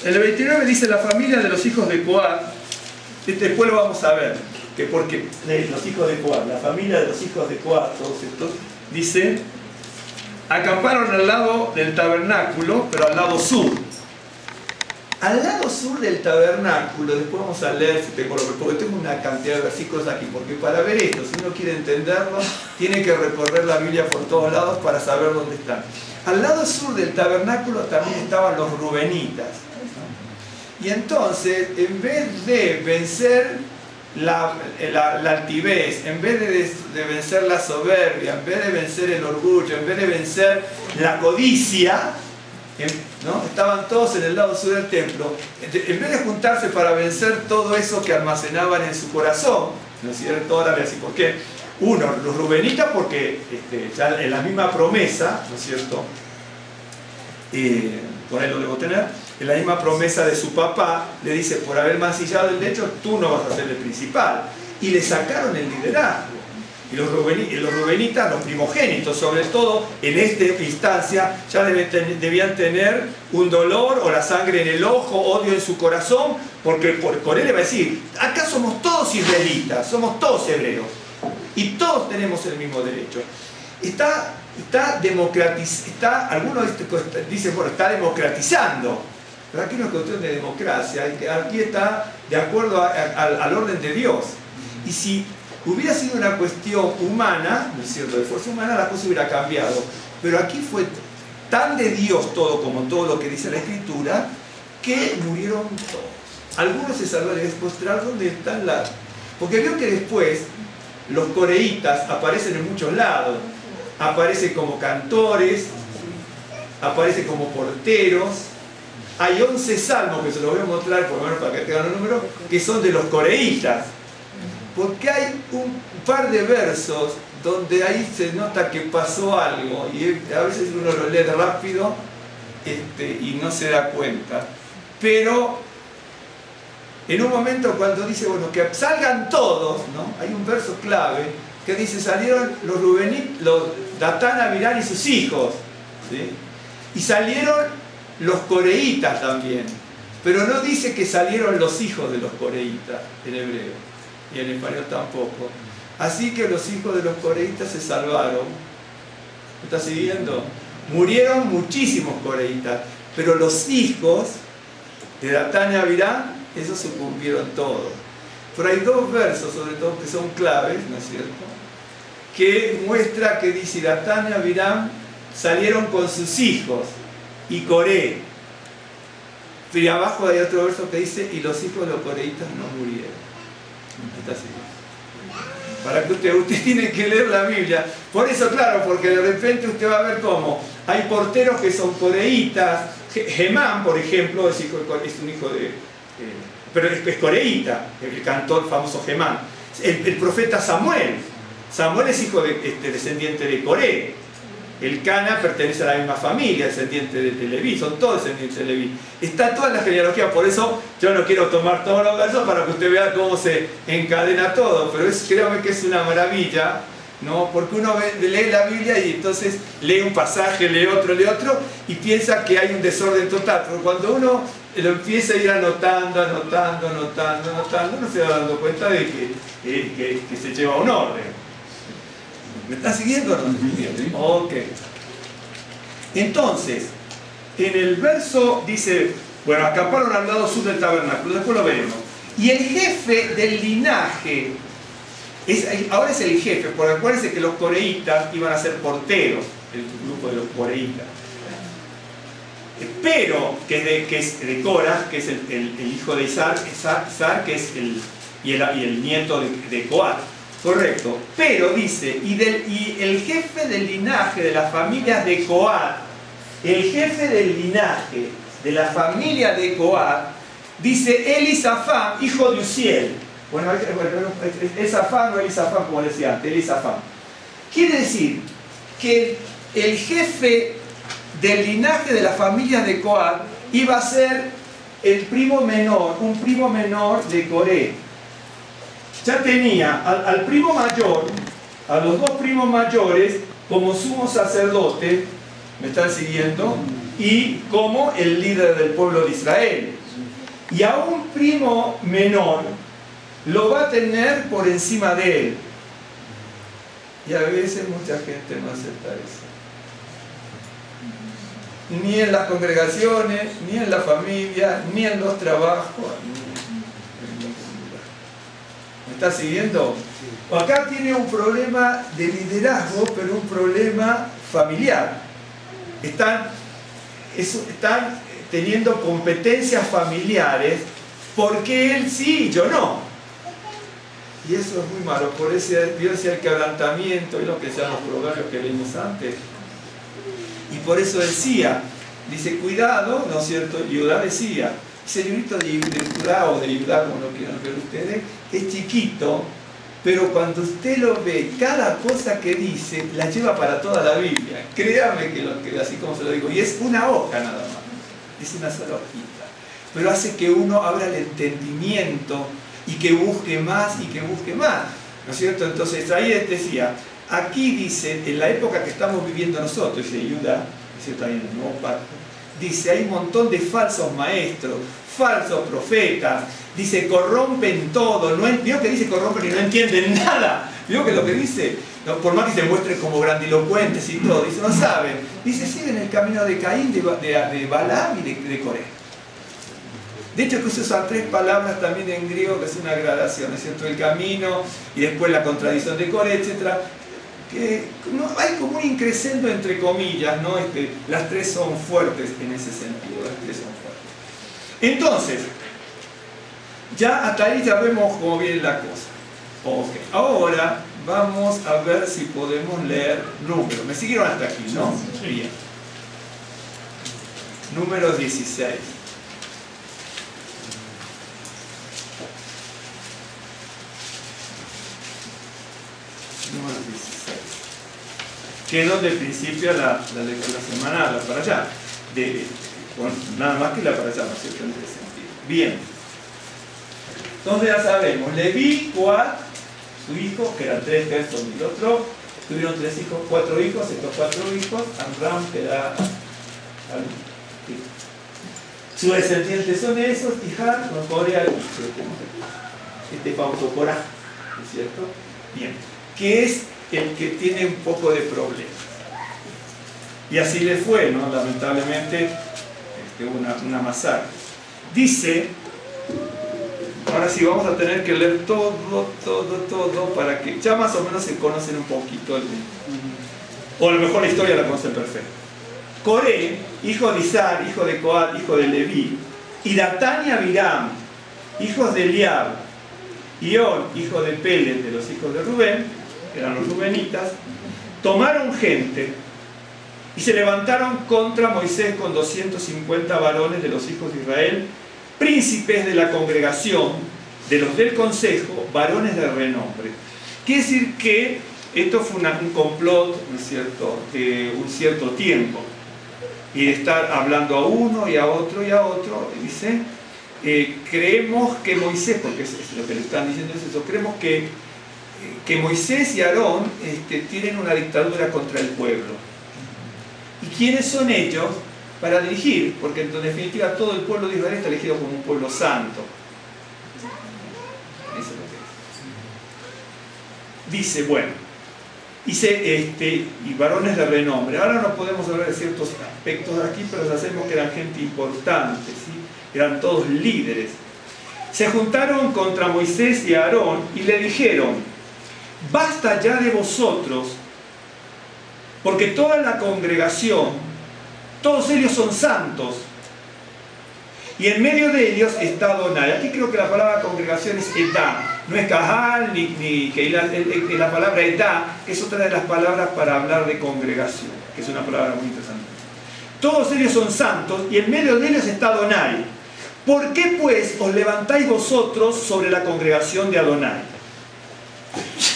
En el 29 dice la familia de los hijos de Coat. Después lo vamos a ver, que porque los hijos de Coat, la familia de los hijos de Coat, todos estos, dice, acamparon al lado del tabernáculo, pero al lado sur. Al lado sur del tabernáculo, después vamos a leer, porque tengo una cantidad de versículos aquí, porque para ver esto, si uno quiere entenderlo, tiene que recorrer la Biblia por todos lados para saber dónde están. Al lado sur del tabernáculo también estaban los rubenitas. Y entonces, en vez de vencer la altivez, en vez de vencer la soberbia, en vez de vencer el orgullo, en vez de vencer la codicia, ¿no? Estaban todos en el lado sur del templo. En vez de juntarse para vencer todo eso que almacenaban en su corazón, ¿no es cierto? Ahora así, ¿por qué? Uno, los rubenitas, porque ya en la misma promesa, ¿no es cierto? Por ahí lo debo tener. En la misma promesa de su papá, le dice, por haber mancillado el lecho, tú no vas a ser el principal. Y le sacaron el liderazgo. Y los rubenitas, los primogénitos, sobre todo en esta instancia, ya debían tener un dolor o la sangre en el ojo, odio en su corazón, porque por él le va a decir, acá somos todos israelitas, somos todos hebreos, y todos tenemos el mismo derecho. Algunos dicen, bueno, está democratizando, pero aquí no es cuestión de democracia, aquí está de acuerdo al orden de Dios. Y si hubiera sido una cuestión humana, ¿no es cierto?, de fuerza humana, la cosa hubiera cambiado. Pero aquí fue tan de Dios todo, como todo lo que dice la Escritura, que murieron todos. Algunos se salvaron. Les mostrar dónde están las... Porque veo que después los coreítas aparecen en muchos lados. Aparecen como cantores, aparecen como porteros. Hay 11 salmos, que se los voy a mostrar, por lo menos para que tengan los números, que son de los coreítas. Porque hay un par de versos donde ahí se nota que pasó algo, y a veces uno lo lee rápido y no se da cuenta. Pero en un momento cuando dice, bueno, que salgan todos, ¿no? Hay un verso clave que dice, salieron los Rubenitas, los Datán, Abirán y sus hijos, ¿sí? Y salieron los coreítas también. pero no dice que salieron los hijos de los coreitas en hebreo, y en español tampoco. Así que los hijos de los coreitas se salvaron. ¿Me está siguiendo? Murieron muchísimos coreitas, pero los hijos de Datán y Abiram, esos sucumbieron todos. Pero hay dos versos, sobre todo, que son claves, ¿no es cierto?, que muestra que dice: Datán y Abiram salieron con sus hijos, y Coré. Pero abajo hay otro verso que dice: y los hijos de los coreitas no murieron. Está así. Para que usted tiene que leer la Biblia. Por eso, claro, porque de repente usted va a ver cómo hay porteros que son coreitas. Gemán, por ejemplo, es un hijo de... pero es coreíta, el cantor famoso Gemán. El profeta Samuel es hijo descendiente de Coré. El Cana pertenece a la misma familia, descendiente de Leví, son todos descendientes de Leví. Está toda la genealogía, por eso yo no quiero tomar todos los versos para que usted vea cómo se encadena todo, pero créame que es una maravilla, ¿no? Porque uno lee la Biblia y entonces lee un pasaje, lee otro, y piensa que hay un desorden total, pero cuando uno lo empieza a ir anotando, uno se va dando cuenta de que se lleva un orden. ¿Me está siguiendo o no? Ok. Entonces, en el verso dice, bueno, acamparon al lado sur del tabernáculo, después lo veremos. Y el jefe del linaje, ahora es el jefe, porque acuérdense que los coreitas iban a ser porteros, el grupo de los coreitas. Pero, que es de Coraj, que es el hijo de Isar, que es el nieto de Coat. Correcto, pero dice, y el jefe del linaje de las familias de Coat, el jefe del linaje de la familia de Coat, dice Elisafán, hijo de Uziel. Bueno, Elisafán o Elisafán, como decía antes, Elisafán. Quiere decir que el jefe del linaje de la familia de Coat iba a ser un primo menor de Coré. Ya tenía al primo mayor, a los dos primos mayores, como sumo sacerdote, ¿me están siguiendo? Y como el líder del pueblo de Israel. Y a un primo menor lo va a tener por encima de él. Y a veces mucha gente no acepta eso. Ni en las congregaciones, ni en la familia, ni en los trabajos. ¿Me está siguiendo? Acá tiene un problema de liderazgo, pero un problema familiar. Están teniendo competencias familiares porque él sí y yo no. Y eso es muy malo. Por eso Dios decía el quebrantamiento y lo que sean los proverbios que leímos antes. Y por eso decía, dice, cuidado, ¿no es cierto? Judá decía, ese librito de Judá o de Judá, como lo quieran ver ustedes, es chiquito, pero cuando usted lo ve, cada cosa que dice la lleva para toda la Biblia. Créame que así como se lo digo, y es una hoja nada más, es una sola hojita, pero hace que uno abra el entendimiento y que busque más y que busque más, ¿no es cierto? Entonces ahí decía, aquí dice, en la época que estamos viviendo nosotros, dice Judá, es cierto, ahí en el Nuevo Pacto, dice, hay un montón de falsos maestros, falsos profetas, dice, corrompen todo, ¿vio que dice corrompen y no entienden nada? ¿Vio que lo que dice? Por más que se muestren como grandilocuentes y todo, dice, no saben, dice, siguen el camino de Caín, de Balaam y de Coré. De hecho, que se usan tres palabras también en griego, que es una gradación, ¿no es cierto? El camino, y después la contradicción de Coré, etc. Que no, hay como un increscendo entre comillas, ¿no? Las tres son fuertes en ese sentido, las tres son fuertes. Entonces, ya hasta ahí ya vemos cómo viene la cosa. Okay. Ahora vamos a ver si podemos leer números. ¿Me siguieron hasta aquí, no? Sí. Bien. Número 16. Número 16. Que es donde principia la lectura semanal, la para allá. Bueno, nada más que la para allá, ¿no es cierto? En ese sentido. Bien. Entonces ya sabemos, Leví, Coat, su hijo, que eran tres, Gerson y el otro, tuvieron cuatro hijos, estos cuatro hijos, Amram, que era Sus descendientes son esos, Tihar, con Corea, este famoso Corá, ¿no es cierto? Bien, que es el que tiene un poco de problemas. Y así le fue, ¿no? Lamentablemente, una masacre. Dice, ahora sí vamos a tener que leer todo, para que ya más o menos se conocen un poquito, o a lo mejor la historia la conocen perfecto. Coré, hijo de Izar, hijo de Coat, hijo de Leví, y Datán y Abiram, hijos de Eliab, y On, hijo de Pelet, de los hijos de Rubén, que eran los rubenitas, tomaron gente y se levantaron contra Moisés con 250 varones de los hijos de Israel, príncipes de la congregación, de los del consejo, varones de renombre. Quiere decir que esto fue un complot, ¿no es cierto?, de un cierto tiempo, y de estar hablando a uno y a otro, y dice, creemos que Moisés, porque es lo que le están diciendo es eso, creemos que Moisés y Aarón tienen una dictadura contra el pueblo. ¿Y quiénes son ellos para dirigir? Porque en definitiva todo el pueblo de Israel está elegido como un pueblo santo. Eso es lo que es. Dice, bueno, y varones de renombre. Ahora no podemos hablar de ciertos aspectos aquí, pero sabemos que eran gente importante, ¿sí? Eran todos líderes. Se juntaron contra Moisés y Aarón y le dijeron, basta ya de vosotros, porque toda la congregación, todos ellos son santos, y en medio de ellos está Adonai. Aquí creo que la palabra congregación es Edá, no es Cajal, ni que la palabra Edá es otra de las palabras para hablar de congregación, que es una palabra muy interesante. Todos ellos son santos, y en medio de ellos está Adonai. ¿Por qué pues os levantáis vosotros sobre la congregación de Adonai?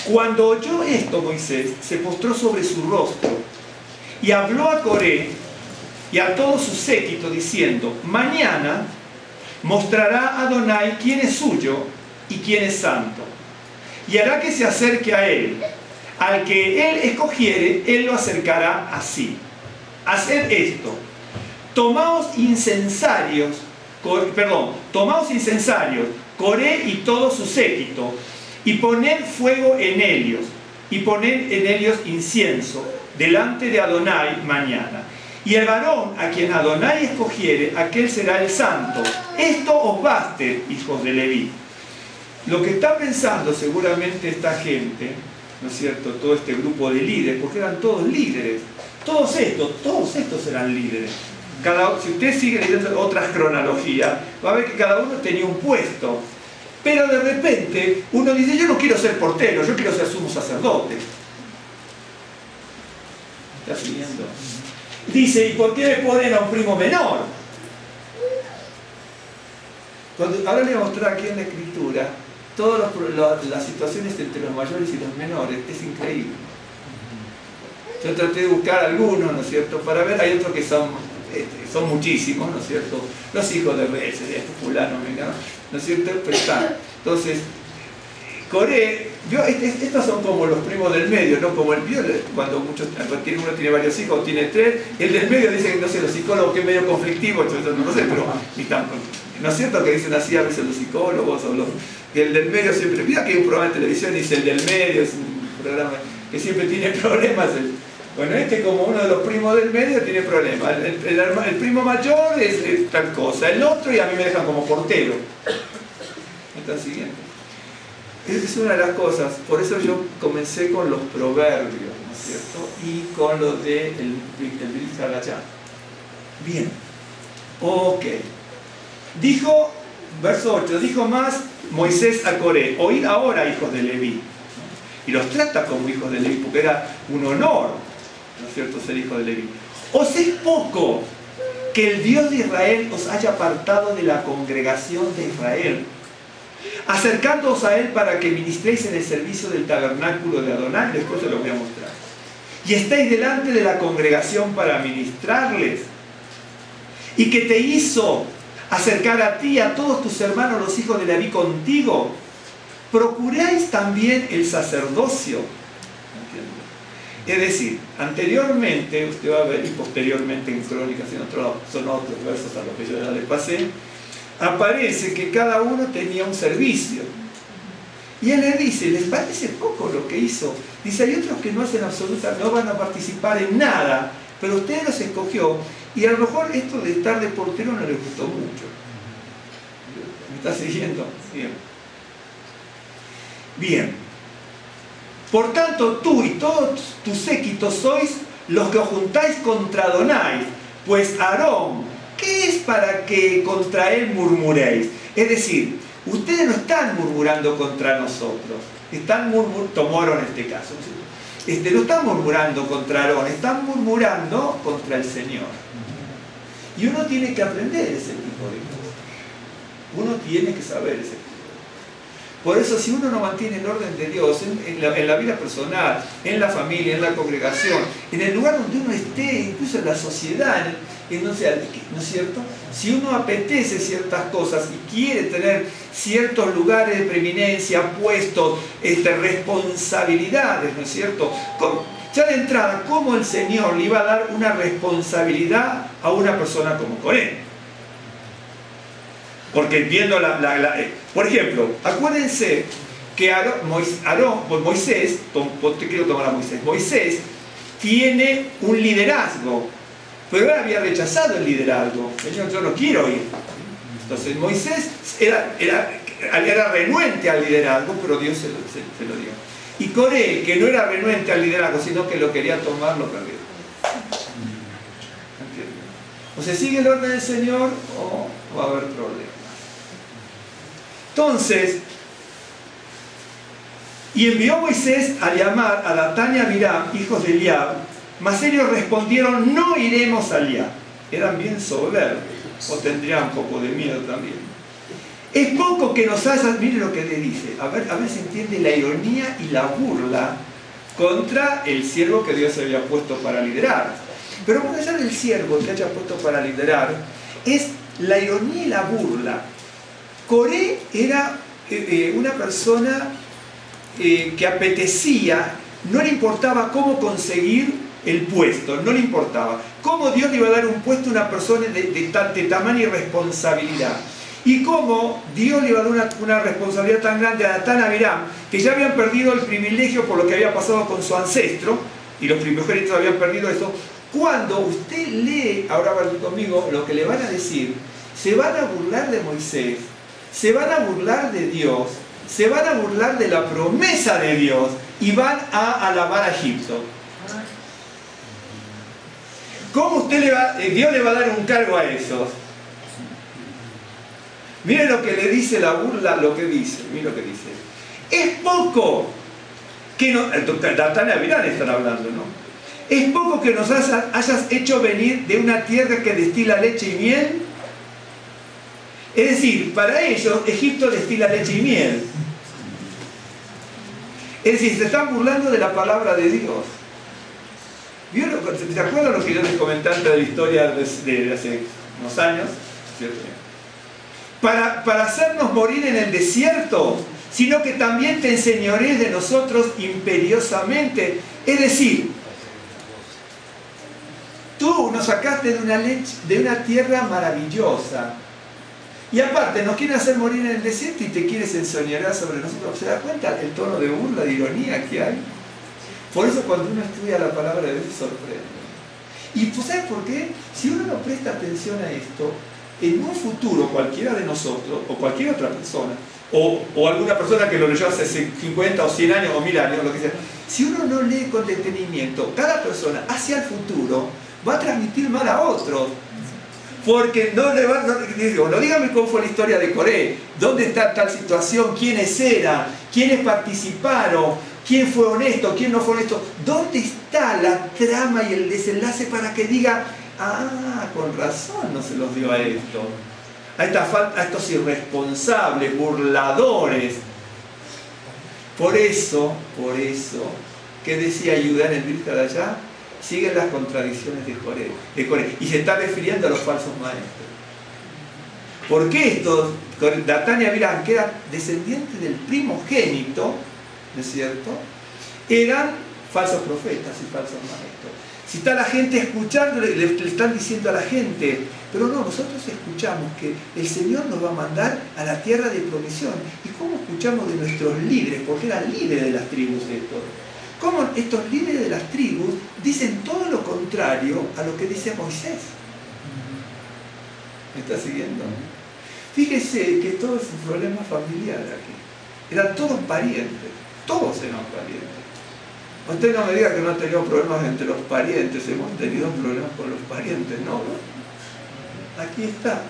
Cuando oyó esto Moisés, se postró sobre su rostro, y habló a Coré y a todo su séquito diciendo, mañana mostrará a Adonai quién es suyo y quién es santo, y hará que se acerque a él. Al que él escogiere, él lo acercará así. Haced esto, tomaos incensarios, Coré y todo su séquito, y poned fuego en ellos, y poned en ellos incienso, delante de Adonai mañana. Y el varón a quien Adonai escogiere, aquel será el santo. Esto os baste, hijos de Leví. Lo que está pensando seguramente esta gente, ¿no es cierto?, todo este grupo de líderes, porque eran todos líderes, todos estos eran líderes. Si usted sigue leyendo otras cronologías, va a ver que cada uno tenía un puesto. Pero de repente uno dice, yo no quiero ser portero, yo quiero ser sumo sacerdote. ¿Está siguiendo? Dice, ¿y por qué me ponen a un primo menor? Ahora le voy a mostrar aquí en la escritura todas las situaciones entre los mayores y los menores. Es increíble. Yo traté de buscar algunos, ¿no es cierto?, para ver. Hay otros que son muchísimos, ¿no es cierto? Los hijos de reyes, fulano, ¿no es cierto? Pero está. Entonces, Coré, estos son como los primos del medio, ¿no? Como el cuando uno tiene varios hijos, tiene tres, el del medio dice que, no sé, los psicólogos, que es medio conflictivo, yo no sé, pero ¿no es cierto que dicen así a veces los psicólogos? Que el del medio siempre, mira que hay un programa de televisión y dice el del medio, es un programa que siempre tiene problemas. Bueno, como uno de los primos del medio tiene problemas. El primo mayor es tal cosa, el otro, y a mí me dejan como portero. ¿Me están siguiendo? Esa es una de las cosas, por eso yo comencé con los proverbios, ¿no es cierto? Y con lo de el Brit Hadashah. Bien, ok. Dijo, verso 8, dijo más Moisés a Coré, oíd ahora, hijos de Leví. Y los trata como hijos de Leví, porque era un honor, ¿no es cierto?, ser hijo de Leví. ¿Os es poco que el Dios de Israel os haya apartado de la congregación de Israel, acercándoos a él para que ministréis en el servicio del tabernáculo de Adonai? Después se lo voy a mostrar. Y estáis delante de la congregación para ministrarles, y que te hizo acercar a ti y a todos tus hermanos los hijos de Leví contigo. Procuráis también el sacerdocio Es decir, anteriormente, usted va a ver, y posteriormente en Crónicas, son otros versos a los que yo ya les pasé, aparece que cada uno tenía un servicio. Y él le dice, ¿les parece poco lo que hizo? Dice, hay otros que no hacen absolutamente, no van a participar en nada, pero usted los escogió, y a lo mejor esto de estar de portero no les gustó mucho. ¿Me está siguiendo? Bien. Bien. Por tanto, tú y todos tus séquitos sois los que os juntáis contra Adonai, pues Aarón, ¿qué es para que contra él murmuréis? Es decir, ustedes no están murmurando contra nosotros, están tomó Aarón en este caso, no están murmurando contra Aarón, están murmurando contra el Señor. Y uno tiene que aprender ese tipo de cosas, uno tiene que saber ese tipo de cosas. Por eso, si uno no mantiene el orden de Dios en la vida personal, en la familia, en la congregación, en el lugar donde uno esté, incluso en la sociedad, ¿no es cierto? Si uno apetece ciertas cosas y quiere tener ciertos lugares de preeminencia, puestos, responsabilidades, ¿no es cierto? Ya de entrada, ¿cómo el Señor le iba a dar una responsabilidad a una persona como Coré? Porque viendo por ejemplo, acuérdense que Moisés, te quiero tomar a Moisés tiene un liderazgo, pero él había rechazado el liderazgo. Señor, yo no quiero ir. Entonces Moisés era renuente al liderazgo, pero Dios se lo dio. Y Coré, que no era renuente al liderazgo, sino que lo quería tomar, lo perdió. O se sigue el orden del Señor o va a haber problemas. Entonces, y envió Moisés a llamar a Datán y a Abiram, hijos de Eliab, mas ellos respondieron, no iremos allá. Eran bien soberbios, o tendrían un poco de miedo también. Es poco que nos hagas, mire lo que le dice, a ver si entiende la ironía y la burla contra el siervo que Dios había puesto para liderar. Pero más allá del siervo que haya puesto para liderar, es la ironía y la burla. Coré era una persona que apetecía, no le importaba cómo conseguir el puesto, no le importaba. Cómo Dios le iba a dar un puesto a una persona de tamaña y responsabilidad. Y cómo Dios le iba a dar una responsabilidad tan grande a Datán y a Abiram, que ya habían perdido el privilegio por lo que había pasado con su ancestro, y los primogénitos habían perdido eso. Cuando usted lee, ahora va conmigo, lo que le van a decir, se van a burlar de Moisés, se van a burlar de Dios, se van a burlar de la promesa de Dios y van a alabar a Egipto. ¿Cómo Dios le va a dar un cargo a esos? Mire lo que le dice la burla, lo que dice, mire lo que dice. Es poco que Datán y Abiram están hablando, ¿no? Es poco que nos hayas hecho venir de una tierra que destila leche y miel. Es decir, para ellos Egipto destila leche y miel. Es decir, se están burlando de la palabra de Dios. ¿Se acuerdan lo que yo les comenté antes de la historia de hace unos años? ¿Cierto? Para hacernos morir en el desierto, sino que también te enseñorees de nosotros imperiosamente. Es decir, tú nos sacaste de una tierra maravillosa. Y aparte, nos quieren hacer morir en el desierto y te quieres ensoñar sobre nosotros. ¿Se da cuenta el tono de burla, de ironía que hay? Por eso cuando uno estudia la palabra de Dios se sorprende. Y ¿sabes por qué? Si uno no presta atención a esto, en un futuro cualquiera de nosotros, o cualquier otra persona, o alguna persona que lo leyó hace 50 o 100 años o 1000 años, lo que sea, si uno no lee con detenimiento, cada persona hacia el futuro va a transmitir mal a otros. Porque no dígame cómo fue la historia de Coré, dónde está tal situación, quiénes eran, quiénes participaron, quién fue honesto, quién no fue honesto, dónde está la trama y el desenlace para que diga, con razón no se los dio a esto, a estos irresponsables, burladores. Por eso, ¿qué decía Judá en el Biblia de allá? Siguen las contradicciones de Coré. Y se está refiriendo a los falsos maestros. ¿Por qué estos, Datán y Abiram, que eran descendientes del primogénito, ¿no es cierto?, eran falsos profetas y falsos maestros. Si está la gente escuchando, le están diciendo a la gente, pero no, nosotros escuchamos que el Señor nos va a mandar a la tierra de promisión. ¿Y cómo escuchamos de nuestros líderes? Porque eran líderes de las tribus estos. ¿Cómo estos líderes de las tribus dicen todo lo contrario a lo que dice Moisés? ¿Me está siguiendo? Fíjese que todo es un problema familiar aquí. Eran todos parientes, todos eran parientes. Usted no me diga que no han tenido problemas entre los parientes, hemos tenido problemas con los parientes, ¿no? Aquí está.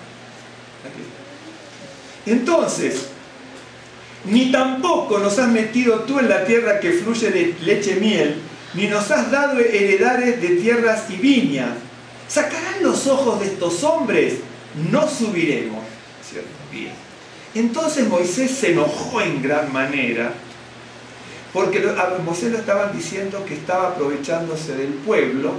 Aquí está. Entonces, ni tampoco nos has metido tú en la tierra que fluye de leche y miel, ni nos has dado heredades de tierras y viñas. ¿Sacarán los ojos de estos hombres? No subiremos. ¿Cierto? Bien. Entonces Moisés se enojó en gran manera, porque a Moisés lo estaban diciendo que estaba aprovechándose del pueblo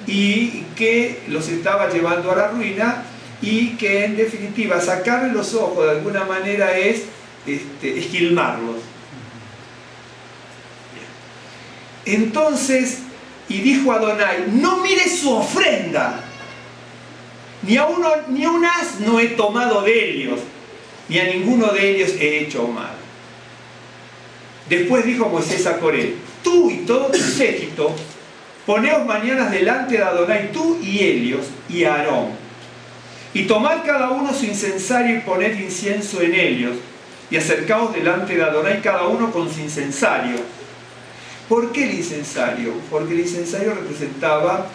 y que los estaba llevando a la ruina, y que en definitiva sacarle los ojos de alguna manera es esquilmarlos. Entonces, y dijo Adonai, no mires su ofrenda, ni a un asno he tomado de ellos, ni a ninguno de ellos he hecho mal. Después dijo Moisés a Coré, tú y todo tu séquito, poneos mañanas delante de Adonai, tú y Helios y Aarón, y tomad cada uno su incensario y poned incienso en ellos, y acercaos delante de Adonai cada uno con su incensario. ¿Por qué el incensario? Porque el incensario representaba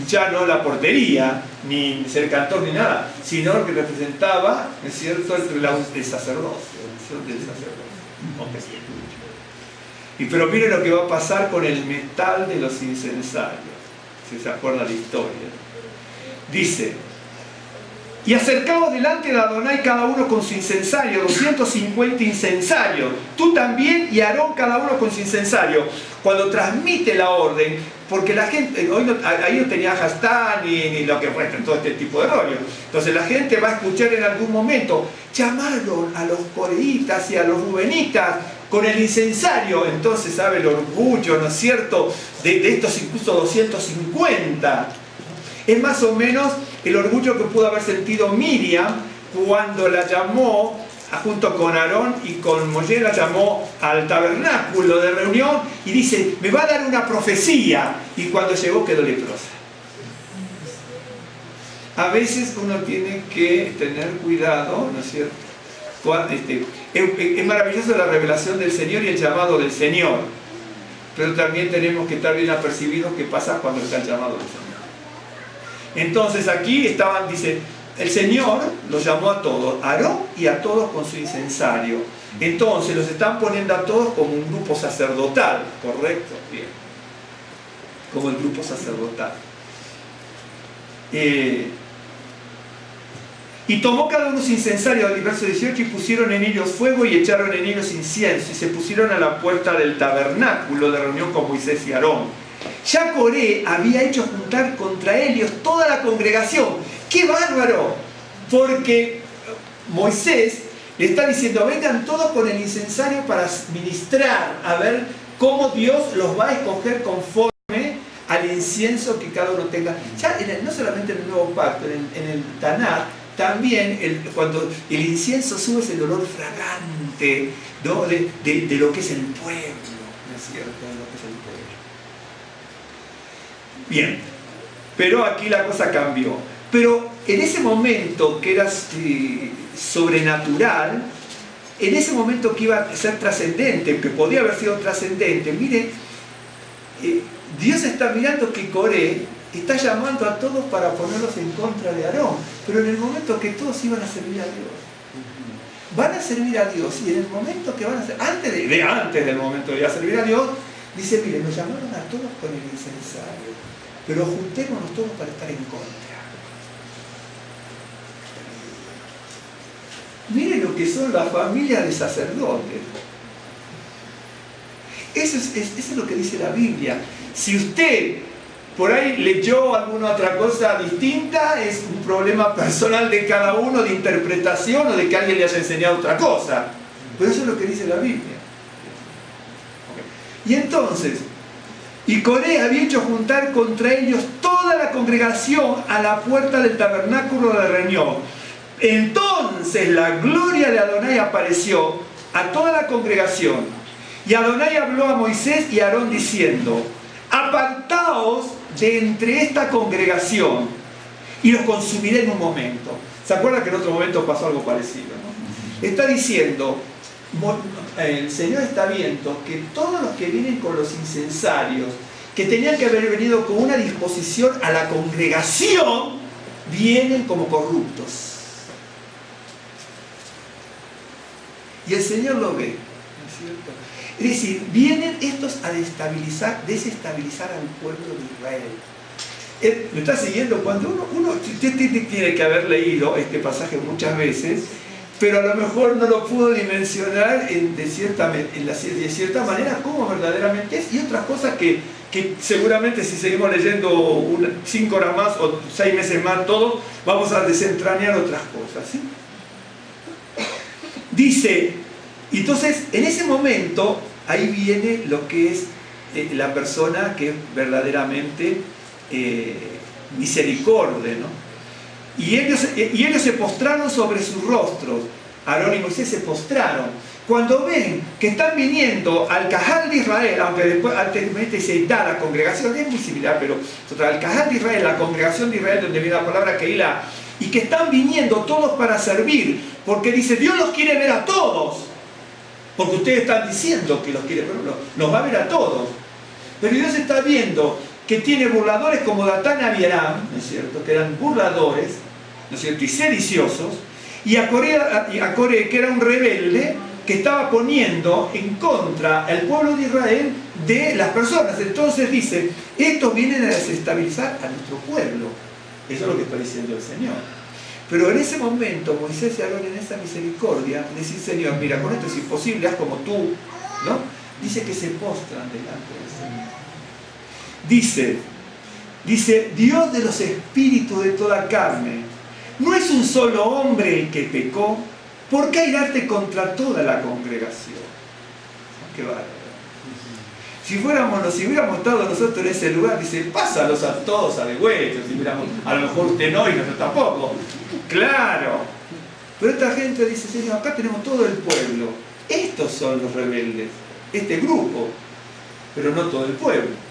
ya no la portería, ni ser cantor ni nada, sino que representaba, ¿no es cierto?, el sacerdocio, del sacerdocio. Pero mire lo que va a pasar con el metal de los incensarios, si se acuerda la historia. Dice, y acercaos delante de Adonai cada uno con su incensario, 250 incensarios, tú también y Aarón cada uno con su incensario. Cuando transmite la orden, porque la gente, ahí no tenía hashtag ni lo que fue, todo este tipo de rollo. Entonces la gente va a escuchar en algún momento, llamarlo a los coreitas y a los rubenitas con el incensario. Entonces sabe el orgullo, ¿no es cierto?, de estos incluso 250. Es más o menos el orgullo que pudo haber sentido Miriam cuando la llamó, junto con Aarón y con Moisés, la llamó al tabernáculo de reunión y dice, me va a dar una profecía. Y cuando llegó quedó leprosa. A veces uno tiene que tener cuidado, ¿no es cierto? Es maravilloso la revelación del Señor y el llamado del Señor, pero también tenemos que estar bien apercibidos qué pasa cuando está el llamado del Señor. Entonces aquí estaban, dice, el Señor los llamó a todos, a Aarón y a todos con su incensario. Entonces los están poniendo a todos como un grupo sacerdotal, ¿correcto? Bien. Como el grupo sacerdotal. Y tomó cada uno su incensario, del verso 18, y pusieron en ellos fuego y echaron en ellos incienso, y se pusieron a la puerta del tabernáculo de reunión con Moisés y Aarón. Ya Coré había hecho juntar contra ellos toda la congregación. ¡Qué bárbaro! Porque Moisés le está diciendo, vengan todos con el incensario para ministrar, a ver cómo Dios los va a escoger conforme al incienso que cada uno tenga. Ya no solamente en el Nuevo Pacto, en el Tanakh, también cuando el incienso sube es el olor fragante, ¿no?, de lo que es el pueblo, ¿no es cierto?, de lo que es el pueblo. Bien, pero aquí la cosa cambió. Pero en ese momento que era sobrenatural, en ese momento que iba a ser trascendente, que podía haber sido trascendente, mire, Dios está mirando que Coré está llamando a todos para ponerlos en contra de Aarón, pero en el momento que todos iban a servir a Dios, van a servir a Dios, y en el momento que van a ser, antes del momento de ir a servir a Dios, dice, mire, nos llamaron a todos con el incensario, pero juntémonos todos para estar en contra. Mire lo que son las familias de sacerdotes. Eso es lo que dice la Biblia. Si usted por ahí leyó alguna otra cosa distinta, es un problema personal de cada uno, de interpretación, o de que alguien le haya enseñado otra cosa. Pero eso es lo que dice la Biblia. Y entonces, Y Coré había hecho juntar contra ellos toda la congregación a la puerta del tabernáculo de reunión. Entonces la gloria de Adonai apareció a toda la congregación. Y Adonai habló a Moisés y a Aarón diciendo: apartaos de entre esta congregación y los consumiré en un momento. ¿Se acuerdan que en otro momento pasó algo parecido, ¿no? Está diciendo, el Señor está viendo que todos los que vienen con los incensarios, que tenían que haber venido con una disposición a la congregación, vienen como corruptos. Y el Señor lo ve, ¿no es cierto? Es decir, vienen estos a desestabilizar al pueblo de Israel. ¿Me está siguiendo? Cuando uno tiene que haber leído este pasaje muchas veces, pero a lo mejor no lo pudo dimensionar de cierta manera cómo verdaderamente es, y otras cosas que seguramente si seguimos leyendo 5 horas más o 6 meses más todos, vamos a desentrañar otras cosas, ¿sí? Dice, entonces en ese momento ahí viene lo que es la persona que es verdaderamente misericordia, ¿no? Y ellos se postraron sobre sus rostros. Aarón y Moisés se postraron. Cuando ven que están viniendo al Cajal de Israel, aunque después anteriormente se da la congregación, es muy similar, pero al Cajal de Israel, la congregación de Israel, donde viene la palabra Keilah, y que están viniendo todos para servir, porque dice, Dios los quiere ver a todos, porque ustedes están diciendo que los quiere ver, los va a ver a todos, pero Dios está viendo que tiene burladores como Datán y Abiram, ¿no es cierto?, que eran burladores, ¿no es cierto?, y sediciosos, y a Coré, que era un rebelde, que estaba poniendo en contra al pueblo de Israel de las personas. Entonces dice, estos vienen a desestabilizar a nuestro pueblo. Eso es lo que está diciendo el Señor. Pero en ese momento Moisés y Aarón, en esa misericordia, le dicen, Señor, mira, con esto es imposible, haz como tú, ¿no? Dice que se postran delante del Señor. Dice, Dios de los espíritus de toda carne, ¿no es un solo hombre el que pecó? ¿Por qué airarte contra toda la congregación? Qué bárbaro. Si hubiéramos estado nosotros en ese lugar, dice, pásalos a todos a de vuelta. A lo mejor usted no y nosotros tampoco. Claro. Pero esta gente dice, Señor, acá tenemos todo el pueblo. Estos son los rebeldes, este grupo, pero no todo el pueblo.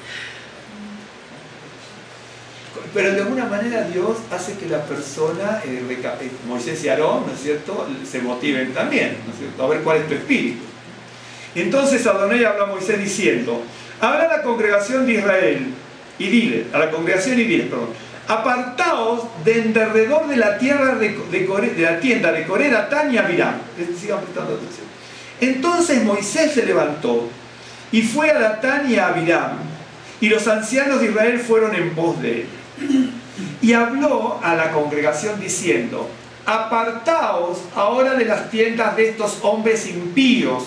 Pero de alguna manera Dios hace que la persona, Moisés y Aarón, ¿no es cierto?, se motiven también, ¿no es cierto?, a ver cuál es tu espíritu. Entonces Adonai habla a Moisés diciendo, habla a la congregación de Israel y dile, apartaos de en derredor de la tierra de la tienda de Coré, Datán y Abiram. Sigan prestando atención. Entonces Moisés se levantó y fue a Datán y a Abiram, y los ancianos de Israel fueron en pos de él. Y habló a la congregación diciendo, apartaos ahora de las tiendas de estos hombres impíos,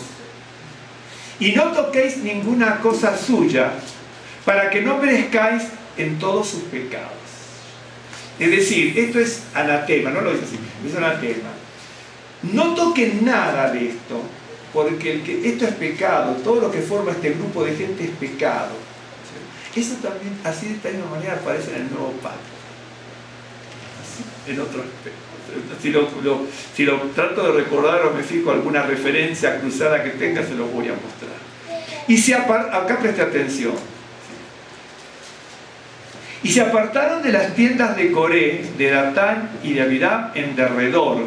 y no toquéis ninguna cosa suya, para que no perezcáis en todos sus pecados. Es decir, esto es anatema, no lo dice así, es anatema. No toquen nada de esto, porque esto es pecado, todo lo que forma este grupo de gente es pecado. Eso también, así de esta misma manera, aparece en el Nuevo Pacto. Así, en otro aspecto. Si lo trato de recordar o me fijo alguna referencia cruzada que tenga, se lo voy a mostrar. Y acá preste atención. Y se apartaron de las tiendas de Coré, de Datán y de Abiram en derredor.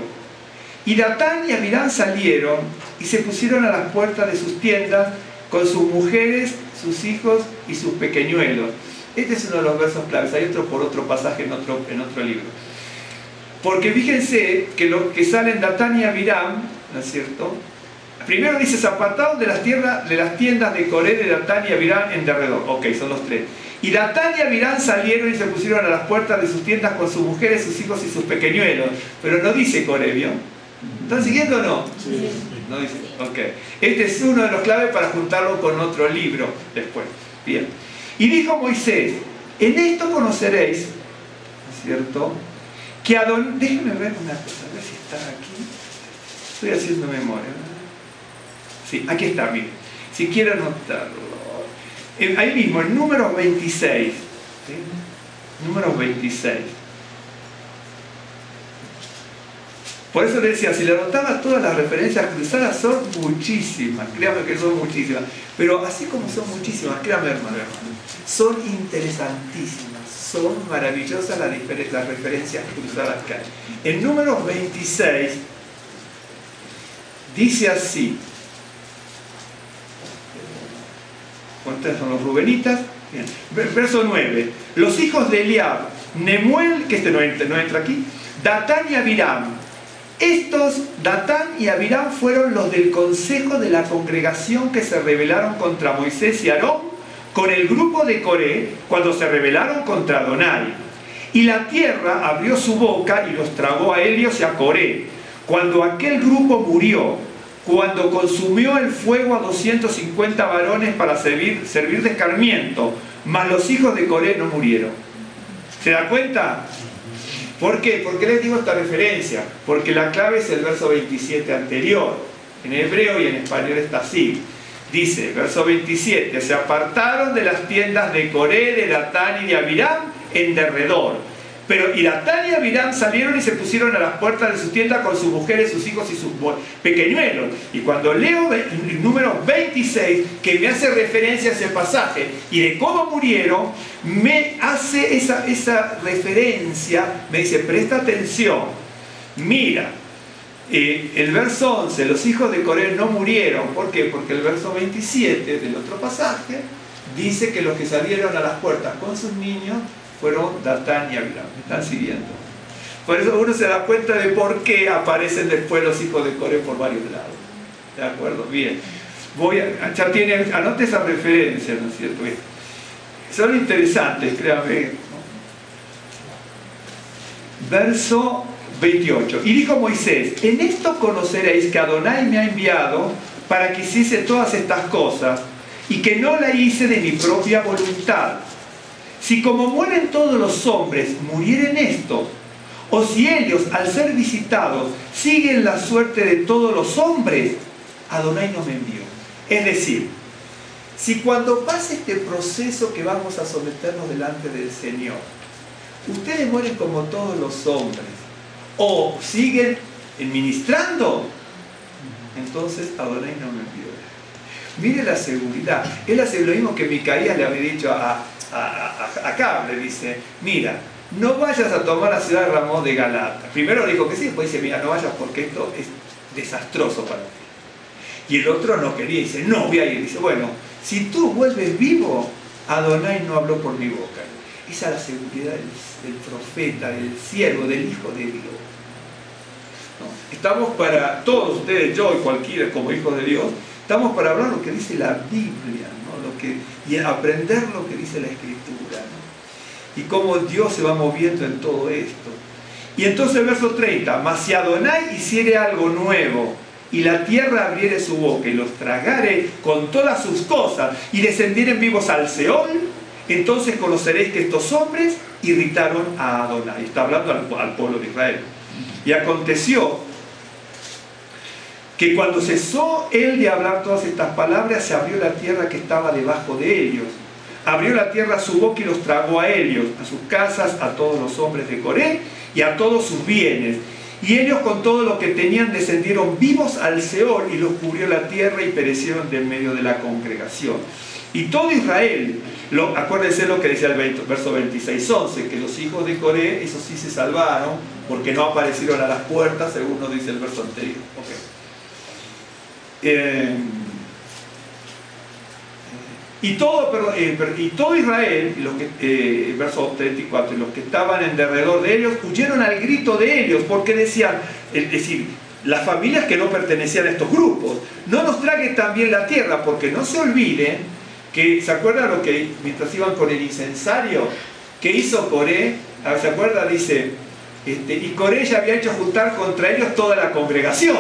Y Datán y Abiram salieron y se pusieron a las puertas de sus tiendas con sus mujeres, sus hijos y sus pequeñuelos. Este es uno de los versos claves. Hay otro por otro pasaje en otro libro. Porque fíjense que los que salen Datán y Abiram, ¿no es cierto? Primero dice, se apartaron de las tiendas de Coré, de Datán y Abiram en derredor. Ok, son los tres. Y Datán y Abiram salieron y se pusieron a las puertas de sus tiendas con sus mujeres, sus hijos y sus pequeñuelos. Pero no dice Coré, ¿vio? ¿Están siguiendo o no? Sí. No dice, ok. Este es uno de los claves para juntarlo con otro libro después. Bien. Y dijo Moisés, en esto conoceréis, ¿no es cierto?, que Adonai... Déjenme ver una cosa, a ver si está aquí. Estoy haciendo memoria, ¿verdad? Sí, aquí está, miren. Si quiero anotarlo. ahí mismo, en Números 26. ¿Sí? Números 26. Por eso le decía, si le anotaba todas las referencias cruzadas, son muchísimas, créame que son muchísimas. Pero así como son muchísimas, créame hermano, son interesantísimas, son maravillosas las referencias cruzadas que hay. En Números 26 dice así, ¿cuántos son los rubenitas? Bien. Verso 9, los hijos de Eliab, Nemuel, que no entra aquí, Datán y Abiram. Estos, Datán y Abiram, fueron los del consejo de la congregación que se rebelaron contra Moisés y Aarón con el grupo de Coré cuando se rebelaron contra Adonai. Y la tierra abrió su boca y los tragó a ellos y a Coré. Cuando aquel grupo murió, cuando consumió el fuego a 250 varones para servir de escarmiento, mas los hijos de Coré no murieron. ¿Se da cuenta? ¿Por qué? ¿Por qué les digo esta referencia? Porque la clave es el verso 27 anterior. En hebreo y en español está así. Dice, verso 27, se apartaron de las tiendas de Coré, de Datán y de Abiram en derredor. Y Datán y Abiram salieron y se pusieron a las puertas de su tienda con sus mujeres, sus hijos y sus pequeñuelos. Y cuando leo el número 26, que me hace referencia a ese pasaje y de cómo murieron, me hace esa referencia, me dice, presta atención, mira, el verso 11, los hijos de Coré no murieron. ¿Por qué? Porque el verso 27 del otro pasaje dice que los que salieron a las puertas con sus niños fueron Datán y Abiram. ¿Me están siguiendo? Por eso uno se da cuenta de por qué aparecen después los hijos de Coré por varios lados. ¿De acuerdo? Bien. Anote esa referencia, ¿no es cierto? Bien. Son interesantes, créanme. Verso 28. Y dijo Moisés, en esto conoceréis que Adonai me ha enviado para que hiciese todas estas cosas y que no la hice de mi propia voluntad. Si como mueren todos los hombres murieren estos, o si ellos al ser visitados siguen la suerte de todos los hombres, Adonai no me envió. Es decir, si cuando pase este proceso que vamos a someternos delante del Señor, ustedes mueren como todos los hombres, o siguen ministrando, entonces Adonai no me envió. Mire la seguridad. Él hace lo mismo que Micaías le había dicho a Acab, le dice, mira, no vayas a tomar la ciudad de Ramón de Galata. Primero dijo que sí, después dice, mira, no vayas porque esto es desastroso para ti. Y el otro no quería, dice, no voy a ir. Dice, bueno, si tú vuelves vivo, Adonai no habló por mi boca. Esa es la seguridad del profeta, del siervo, del Hijo de Dios. ¿No? Estamos para, todos ustedes, yo y cualquiera como hijos de Dios, estamos para hablar lo que dice la Biblia, ¿no? Y aprender lo que dice la Escritura, ¿no? Y cómo Dios se va moviendo en todo esto. Y entonces el verso 30, mas si Adonai hiciere algo nuevo, y la tierra abriere su boca, y los tragare con todas sus cosas, y descendieren vivos al Seol, entonces conoceréis que estos hombres irritaron a Adonai. Está hablando al pueblo de Israel. Y aconteció que cuando cesó él de hablar todas estas palabras, se abrió la tierra que estaba debajo de ellos. Abrió la tierra su boca y los tragó a ellos, a sus casas, a todos los hombres de Coré y a todos sus bienes. Y ellos con todo lo que tenían descendieron vivos al Seol y los cubrió la tierra y perecieron de en medio de la congregación. Y todo Israel, acuérdense lo que decía el verso 26-11, que los hijos de Coré, esos sí se salvaron porque no aparecieron a las puertas, según nos dice el verso anterior. Okay. Y todo Israel, verso 34, y los que estaban en derredor de ellos huyeron al grito de ellos, porque decían, es decir, las familias que no pertenecían a estos grupos, no nos trague también la tierra, porque no se olviden que, ¿se acuerdan lo que mientras iban con el incensario que hizo Coré? ¿Se acuerdan? Dice, y Coré ya había hecho juntar contra ellos toda la congregación,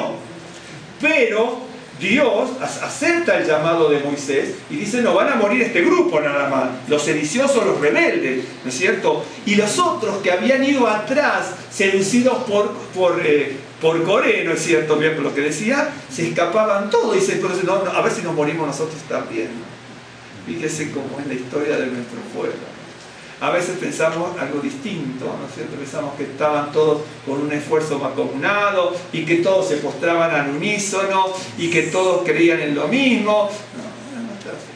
pero Dios acepta el llamado de Moisés y dice, no, van a morir este grupo nada más, los sediciosos, los rebeldes, ¿no es cierto? Y los otros que habían ido atrás, seducidos por Coré, ¿no es cierto? Bien, por lo que decía, se escapaban todos. Dice, entonces, no, a ver si nos morimos nosotros también, ¿no? Fíjese cómo es la historia de nuestro pueblo. A veces pensamos algo distinto, ¿no es cierto? Pensamos que estaban todos con un esfuerzo mancomunado y que todos se postraban al unísono y que todos creían en lo mismo. No está así.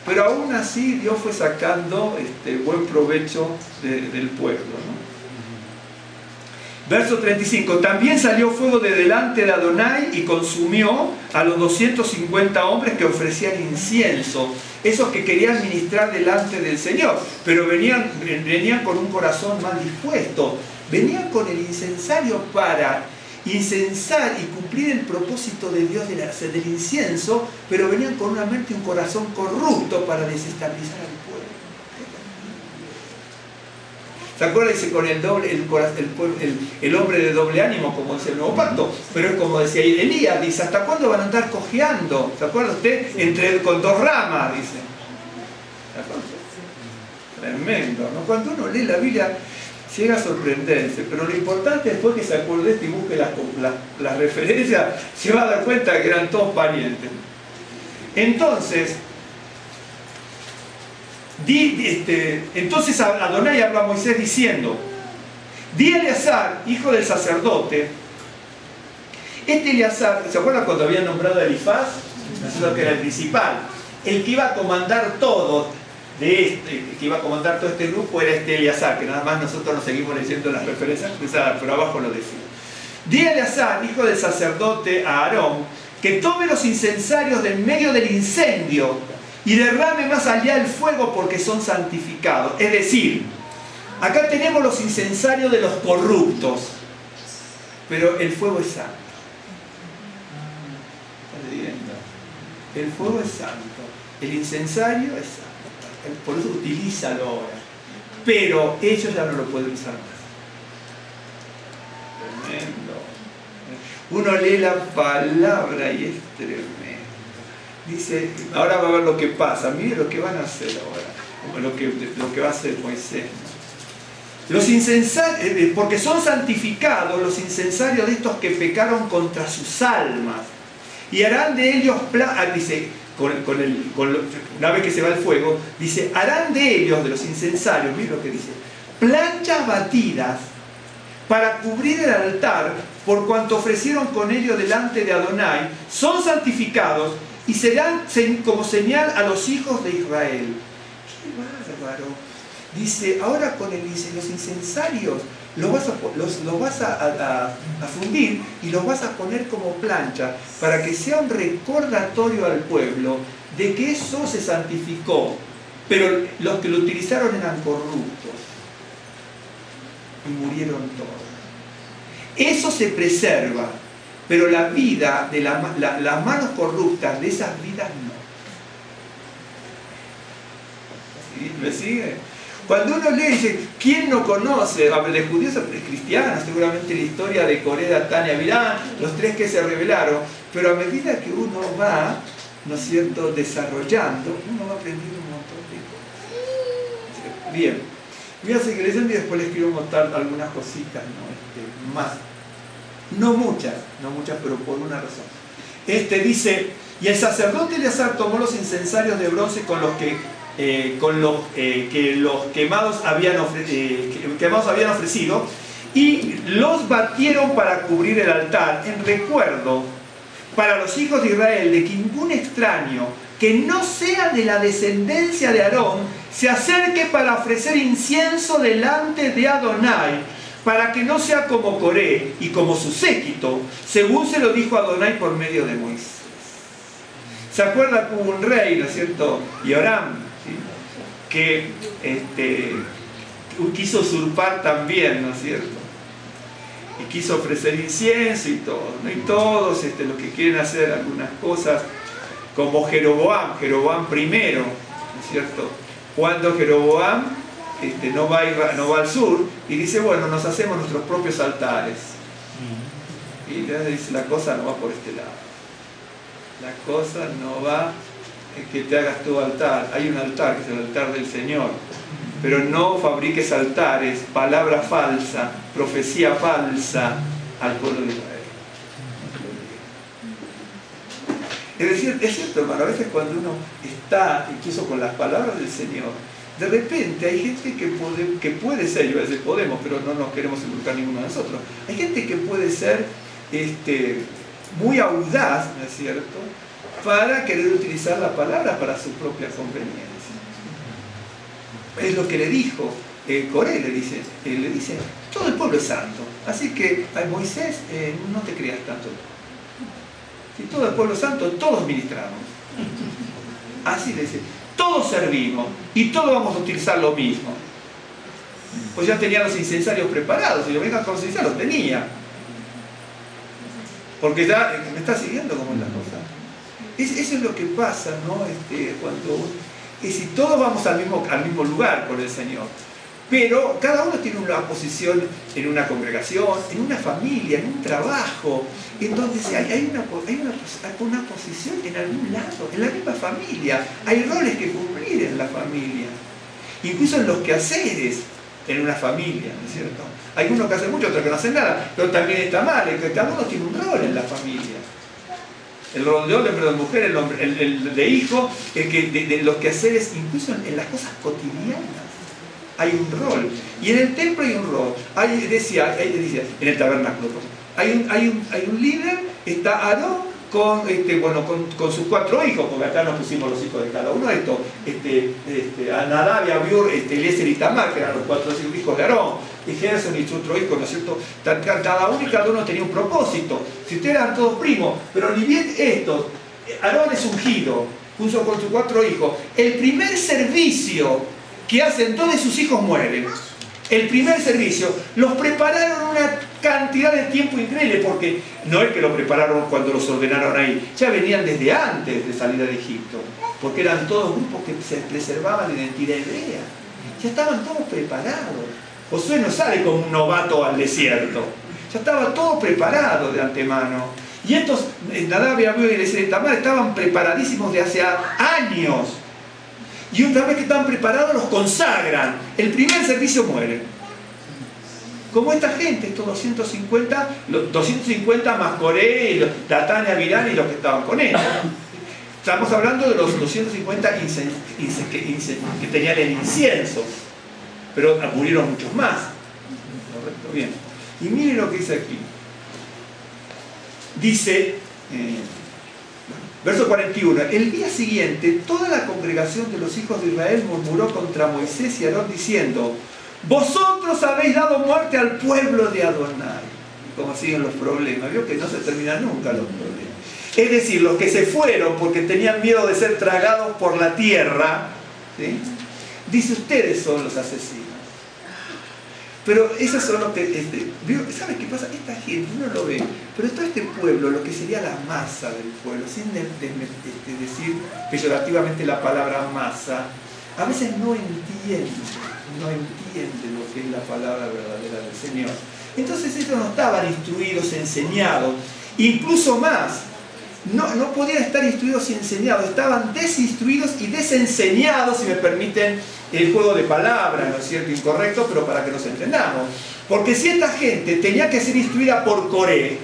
Pero aún así Dios fue sacando buen provecho del pueblo, ¿no? Verso 35, también salió fuego de delante de Adonai y consumió a los 250 hombres que ofrecían incienso, esos que querían ministrar delante del Señor, pero venían con un corazón mal dispuesto, venían con el incensario para incensar y cumplir el propósito de Dios del incienso, pero venían con una mente y un corazón corrupto para desestabilizar al pueblo. ¿Se acuerdan? Dice con el hombre de doble ánimo, como dice el Nuevo Pacto, pero es como decía Elías, dice, ¿hasta cuándo van a andar cojeando? ¿Se acuerda usted? Con dos ramas, dice. Tremendo, ¿no? Cuando uno lee la Biblia llega a sorprenderse, pero lo importante después que se acuerde de esto y busque las referencias, se va a dar cuenta que eran todos parientes. Entonces Adonai habla a Moisés diciendo, di a Eleazar, hijo del sacerdote. Eleazar, ¿se acuerdan cuando habían nombrado a Elifaz? Que era el principal, el que iba a comandar todo que iba a comandar todo este grupo era Eleazar, que nada más nosotros nos seguimos leyendo las referencias, pero abajo lo decía. Di a Eleazar, hijo del sacerdote, a Aarón, que tome los incensarios del medio del incendio y derrame más allá el fuego porque son santificados. Es decir, acá tenemos los incensarios de los corruptos, pero el fuego es santo. ¿Estás viendo? El fuego es santo, el incensario es santo. Por eso utilízalo ahora. Pero ellos ya no lo pueden usar más. Tremendo. Uno lee la palabra y es tremendo. Dice, ahora va a ver lo que pasa. Mire lo que van a hacer ahora. Lo que va a hacer Moisés. Los incensarios, porque son santificados los incensarios de estos que pecaron contra sus almas. Y harán de ellos, dice, una vez que se va el fuego, dice, harán de ellos, de los incensarios, mire lo que dice, planchas batidas para cubrir el altar, por cuanto ofrecieron con ellos delante de Adonai, son santificados y serán como señal a los hijos de Israel. ¡Qué bárbaro! Dice, ahora con los incensarios los vas a fundir y los vas a poner como plancha para que sea un recordatorio al pueblo de que eso se santificó, pero los que lo utilizaron eran corruptos y murieron todos. Eso se preserva, pero la vida de las manos corruptas de esas vidas no. ¿Me sigue? Cuando uno lee, dice, ¿quién no conoce? Habla de judíos, de cristianos, seguramente la historia de Corea, Datán y Abirán, los tres que se rebelaron, pero a medida que uno va, ¿no es cierto?, desarrollando, uno va aprendiendo un montón de cosas. Bien, voy a seguir leyendo y después les quiero mostrar algunas cositas, ¿no? Más. No muchas, pero por una razón. Dice, y el sacerdote Eleazar tomó los incensarios de bronce con los que los quemados habían ofrecido y los batieron para cubrir el altar en recuerdo para los hijos de Israel de que ningún extraño que no sea de la descendencia de Aarón se acerque para ofrecer incienso delante de Adonai, para que no sea como Coré y como su séquito, según se lo dijo Adonai por medio de Moisés. ¿Se acuerda que hubo un rey, ¿no es cierto? Yoram, que quiso usurpar también, ¿no es cierto? Y quiso ofrecer incienso y todo, ¿no? Y todos los que quieren hacer algunas cosas, como Jeroboam primero, ¿no es cierto? Cuando Jeroboam no va al sur y dice, bueno, nos hacemos nuestros propios altares. Y entonces dice, la cosa no va por este lado. La cosa no va que te hagas tu altar. Hay un altar que es el altar del Señor, pero no fabriques altares, palabra falsa, profecía falsa al pueblo de Israel. Es decir, es cierto, hermano, a veces cuando uno está, incluso con las palabras del Señor, de repente hay gente que puede ser, yo a veces podemos, pero no nos queremos involucrar ninguno de nosotros, hay gente que puede ser muy audaz, ¿no es cierto?, para querer utilizar la palabra para su propia conveniencia. Es lo que le dijo Coré, le dice, todo el pueblo es santo, así que a Moisés no te creas tanto. Si todo el pueblo es santo, todos ministramos. Así le dice, todos servimos y todos vamos a utilizar lo mismo. Pues ya tenía los incensarios preparados, y yo venga con los incensarios, los tenía. Porque ya me está siguiendo como es la cosa. Eso es lo que pasa, ¿no? Cuando si todos vamos al mismo lugar con el Señor, pero cada uno tiene una posición en una congregación, en una familia, en un trabajo, en donde hay una posición en algún lado, en la misma familia. Hay roles que cumplir en la familia, incluso en los quehaceres en una familia, ¿no es cierto? Hay uno que hace mucho, otro que no hace nada, pero también está mal, que cada uno tiene un rol en la familia. El rol de hombre, el de mujer, el de hijo, de los quehaceres, incluso en las cosas cotidianas. Hay un rol. Y en el templo hay un rol. Decía, en el tabernáculo, hay un líder, está Aarón con sus 4 hijos, porque acá nos pusimos los hijos de cada uno de estos, Nadab, Abiur, Eliezer y Tamar, que eran los 4 hijos de Aarón, y Gerson y su otro hijo, ¿no es cierto? Cada uno tenía un propósito. Si ustedes eran todos primos, pero ni bien estos, Aarón es ungido, junto con sus 4 hijos. El primer servicio que hacen, 2 de sus hijos mueren. El primer servicio, los prepararon una cantidad de tiempo increíble, porque no es que lo prepararon cuando los ordenaron ahí, ya venían desde antes de salir de Egipto, porque eran todos grupos que se preservaban la identidad hebrea, ya estaban todos preparados. Josué no sale como un novato al desierto, ya estaba todo preparado de antemano. Y estos, Nadab, Abiú y Eliezer y Tamar, estaban preparadísimos de hace años. Y una vez que están preparados, los consagran. El primer servicio muere. Como esta gente, estos 250 más Coré, Datán y Abirán y los que estaban con él. Estamos hablando de los 250 que tenían el incienso. Pero murieron muchos más. Correcto, bien. Y miren lo que dice aquí. Dice... verso 41, el día siguiente toda la congregación de los hijos de Israel murmuró contra Moisés y Aarón diciendo, vosotros habéis dado muerte al pueblo de Adonai. Como siguen los problemas, vio que no se terminan nunca los problemas. Es decir, los que se fueron porque tenían miedo de ser tragados por la tierra, ¿sí? Dice, ustedes son los asesinos. Pero esos son los que... ¿Sabes qué pasa? Esta gente, uno lo ve, pero todo este pueblo, lo que sería la masa del pueblo, sin decir peyorativamente la palabra masa, a veces no entiende lo que es la palabra verdadera del Señor. Entonces ellos no estaban instruidos, enseñados, incluso más, no podían estar instruidos y enseñados, estaban desinstruidos y desenseñados, si me permiten el juego de palabras, ¿no es cierto? Incorrecto, pero para que nos entendamos. Porque si esta gente tenía que ser instruida por Coré,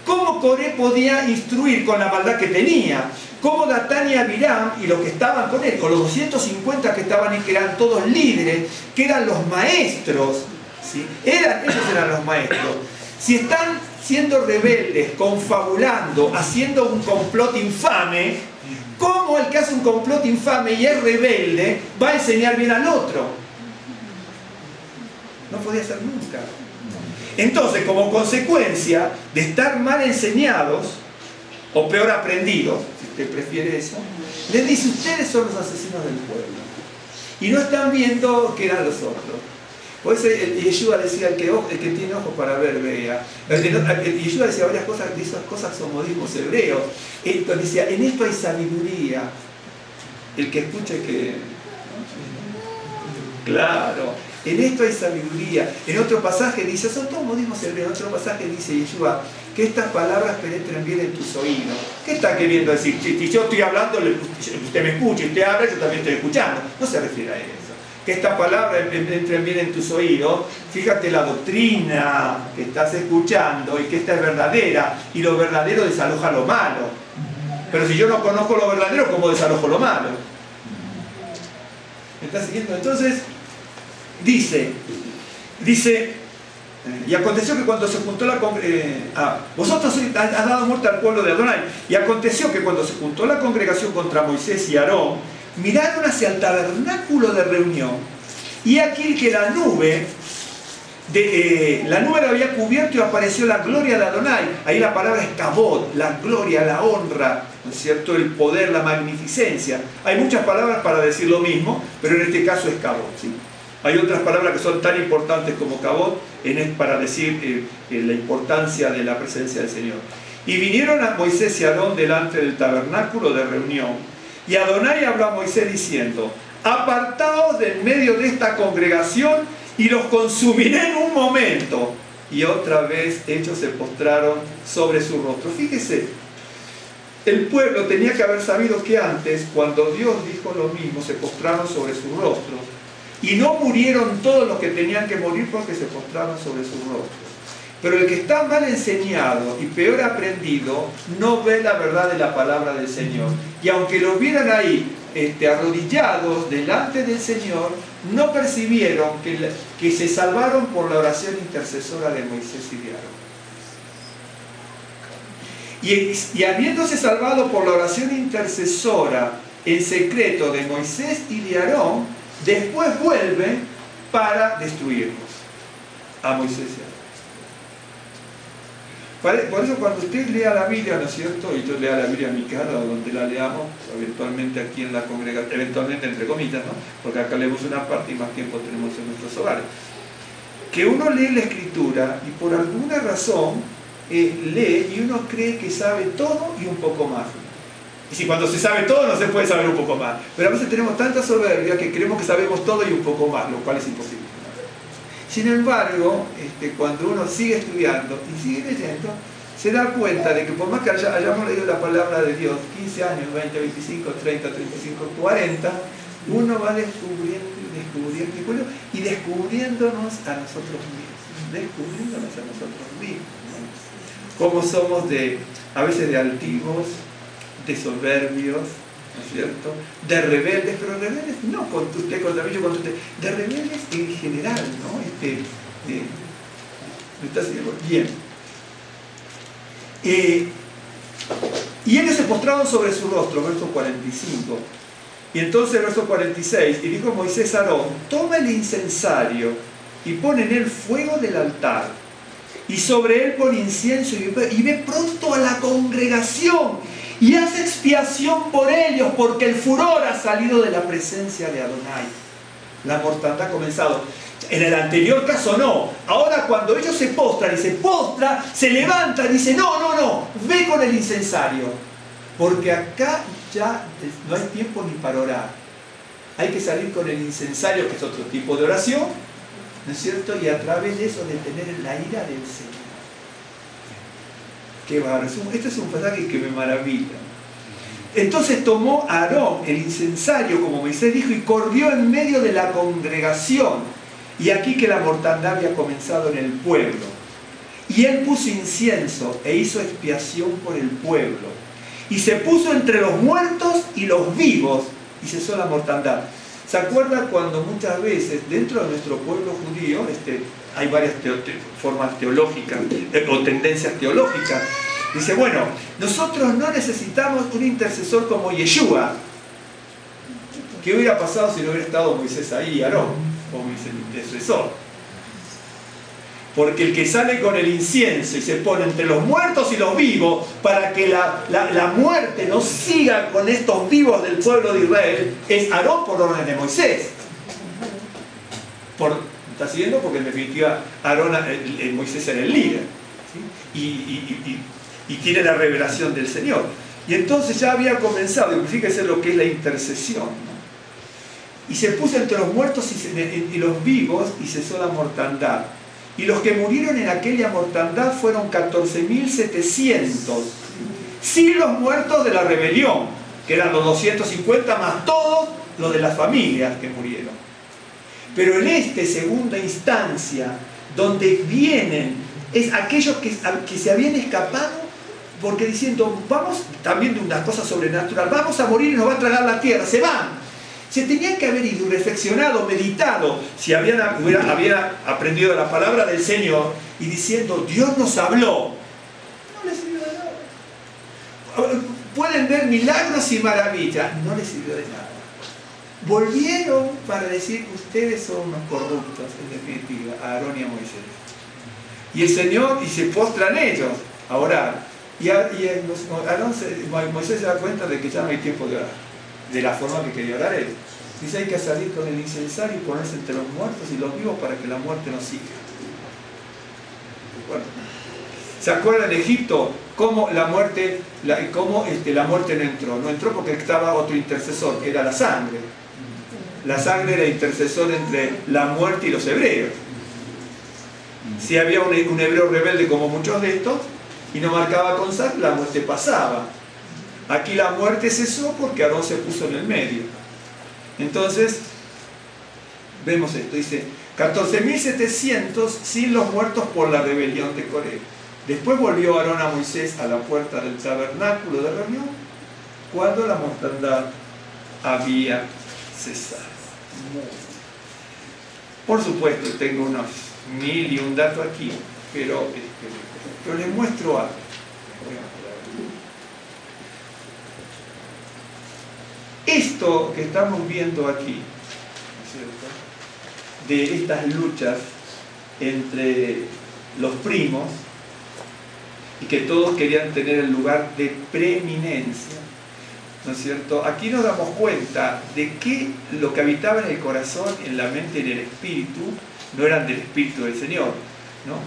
¿cómo Coré podía instruir con la maldad que tenía? ¿Cómo Datán y Abiram y los que estaban con él, con los 250 que estaban ahí, que eran todos líderes, que eran los maestros, ¿sí? Ellos eran los maestros. Si están siendo rebeldes, confabulando, haciendo un complot infame, ¿cómo el que hace un complot infame y es rebelde va a enseñar bien al otro? No podía ser nunca. Entonces, como consecuencia de estar mal enseñados, o peor aprendidos, si usted prefiere eso, les dice, ustedes son los asesinos del pueblo. Y no están viendo que eran los otros. Por eso Yeshua decía, el que tiene ojos para ver, vea. Yeshua decía varias cosas, de esas cosas son modismos hebreos. Entonces decía, en esto hay sabiduría. El que escuche que... Claro, en esto hay sabiduría. En otro pasaje dice, son todos modismos hebreos. En otro pasaje dice Yeshua, que estas palabras penetren bien en tus oídos. ¿Qué está queriendo decir? Si yo estoy hablando, usted me escucha, usted habla, yo también estoy escuchando. No se refiere a eso. Que estas palabras entren bien en tus oídos, fíjate la doctrina que estás escuchando y que esta es verdadera, y lo verdadero desaloja lo malo. Pero si yo no conozco lo verdadero, ¿cómo desalojo lo malo? ¿Me estás siguiendo? Entonces, dice, y aconteció que cuando se juntó la vosotros has dado muerte al pueblo de Adonai. Y aconteció que cuando se juntó la congregación contra Moisés y Aarón, miraron hacia el tabernáculo de reunión, y aquí que la nube lo había cubierto y apareció la gloria de Adonai. Ahí la palabra es kabod, la gloria, la honra, ¿no es cierto? El poder, la magnificencia. Hay muchas palabras para decir lo mismo, pero en este caso es kabod, ¿sí? Hay otras palabras que son tan importantes como kabod para decir la importancia de la presencia del Señor. Y vinieron a Moisés y Aarón delante del tabernáculo de reunión, y Adonai habló a Moisés diciendo: apartaos del medio de esta congregación y los consumiré en un momento. Y otra vez ellos se postraron sobre su rostro. Fíjese, el pueblo tenía que haber sabido que antes, cuando Dios dijo lo mismo, se postraron sobre su rostro. Y no murieron todos los que tenían que morir porque se postraron sobre sus rostros. Pero el que está mal enseñado y peor aprendido, no ve la verdad de la palabra del Señor. Y aunque lo vieran ahí, arrodillados delante del Señor, no percibieron que se salvaron por la oración intercesora de Moisés y de Aarón. Y habiéndose salvado por la oración intercesora en secreto de Moisés y de Aarón, después vuelven para destruirlos a Moisés y Aarón. Por eso cuando usted lea la Biblia, ¿no es cierto? Y yo lea la Biblia en mi casa, donde la leamos, eventualmente aquí en la congregación, eventualmente entre comillas, ¿no? Porque acá leemos una parte y más tiempo tenemos en nuestros hogares. Que uno lee la Escritura y por alguna razón lee y uno cree que sabe todo y un poco más. Y si cuando se sabe todo no se puede saber un poco más. Pero a veces tenemos tanta soberbia que creemos que sabemos todo y un poco más, lo cual es imposible. Sin embargo, cuando uno sigue estudiando y sigue leyendo, se da cuenta de que por más que hayamos leído la palabra de Dios 15 años, 20, 25, 30, 35, 40, uno va descubriendo y descubriéndonos a nosotros mismos. Cómo somos a veces de altivos, de soberbios, ¿no es cierto? De rebeldes, pero rebeldes no contra usted, contra mí, yo contra usted, de rebeldes en general, ¿no? ¿Me está siguiendo? Bien. Y ellos se postraron sobre su rostro, verso 45. Y entonces, verso 46, y dijo Moisés a Aarón: toma el incensario y pon en él fuego del altar, y sobre él pon incienso, y ve pronto a la congregación, y haz expiación por ellos, porque el furor ha salido de la presencia de Adonai. La mortandad ha comenzado. En el anterior caso no. Ahora cuando ellos se postran se levanta y dice: no, ve con el incensario. Porque acá ya no hay tiempo ni para orar. Hay que salir con el incensario, que es otro tipo de oración, ¿no es cierto? Y a través de eso detener la ira del Señor. Qué bárbaro. Este es un pasaje que me maravilla. Entonces tomó Aarón el incensario, como Moisés dijo, y corrió en medio de la congregación. Y aquí que la mortandad había comenzado en el pueblo. Y él puso incienso e hizo expiación por el pueblo. Y se puso entre los muertos y los vivos, y cesó la mortandad. ¿Se acuerda cuando muchas veces dentro de nuestro pueblo judío hay varias formas teológicas o tendencias teológicas? Dice, bueno, nosotros no necesitamos un intercesor como Yeshua. ¿Qué hubiera pasado si no hubiera estado Moisés ahí y Aarón como intercesor? Porque el que sale con el incienso y se pone entre los muertos y los vivos para que la muerte no siga con estos vivos del pueblo de Israel es Aarón por orden de Moisés. ¿Está siguiendo? Porque en definitiva Moisés era el líder, ¿sí? Y tiene la revelación del Señor. Y entonces ya había comenzado, y fíjese lo que es la intercesión, ¿no? Y se puso entre los muertos y los vivos y cesó la mortandad. Y los que murieron en aquella mortandad fueron 14.700, sin los muertos de la rebelión, que eran los 250 más todos los de las familias que murieron. Pero en segunda instancia, donde vienen, es aquellos que se habían escapado porque diciendo, vamos, también de una cosa sobrenatural, vamos a morir y nos va a tragar la tierra, se van. Se tenían que haber ido, reflexionado, meditado, si habían aprendido la palabra del Señor y diciendo, Dios nos habló. No les sirvió de nada. Pueden ver milagros y maravillas, no les sirvió de nada. Volvieron para decir, ustedes son unos corruptos, en definitiva, a Aarón y a Moisés. Y el Señor, y se postran ellos a orar. Moisés se da cuenta de que ya no hay tiempo de orar, de la forma que quería orar él. Dice, hay que salir con el incensario y ponerse entre los muertos y los vivos para que la muerte no siga. Bueno, ¿se acuerdan en Egipto cómo la muerte no entró? No entró porque estaba otro intercesor, que era la sangre. La sangre era intercesor entre la muerte y los hebreos. Si había un hebreo rebelde como muchos de estos y no marcaba con sangre, la muerte pasaba. Aquí la muerte cesó porque Aarón se puso en el medio. Entonces, vemos esto, dice 14.700 sin los muertos por la rebelión de Coré. Después volvió Aarón a Moisés a la puerta del tabernáculo de reunión cuando la mortandad había cesado. Por supuesto, tengo unos 1000 y un dato aquí, pero les muestro algo. Esto que estamos viendo aquí, ¿no es cierto?, de estas luchas entre los primos y que todos querían tener el lugar de preeminencia, ¿no es cierto? Aquí nos damos cuenta de que lo que habitaba en el corazón, en la mente y en el espíritu no eran del Espíritu del Señor, ¿no?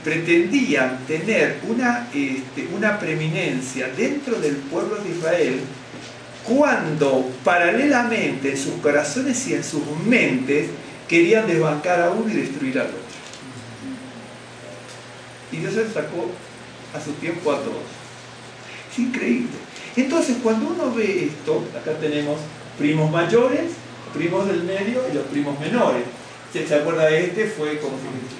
Pretendían tener una preeminencia dentro del pueblo de Israel, cuando paralelamente en sus corazones y en sus mentes querían desbancar a uno y destruir al otro. Y Dios les sacó a su tiempo a todos. Es increíble. Entonces, cuando uno ve esto, acá tenemos primos mayores, primos del medio y los primos menores. ¿Se acuerda de este? Fue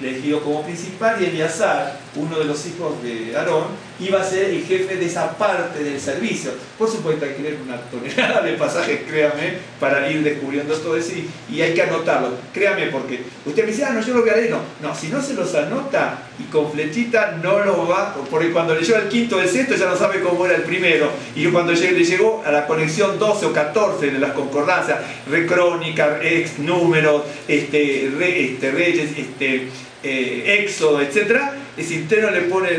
elegido como principal, y Eleazar, uno de los hijos de Aarón, iba a ser el jefe de esa parte del servicio. Por supuesto, hay que leer una tonelada de pasajes, créame, para ir descubriendo todo eso, y hay que anotarlo. Créame, porque usted me dice, no, yo lo voy a leer. No, si no se los anota y con flechita, no lo va, porque cuando leyó el quinto o el sexto ya no sabe cómo era el primero. Y cuando le llegó a la conexión 12 o 14 de las concordancias, Crónicas, números, Reyes, Éxodo, etc. Si usted no le pone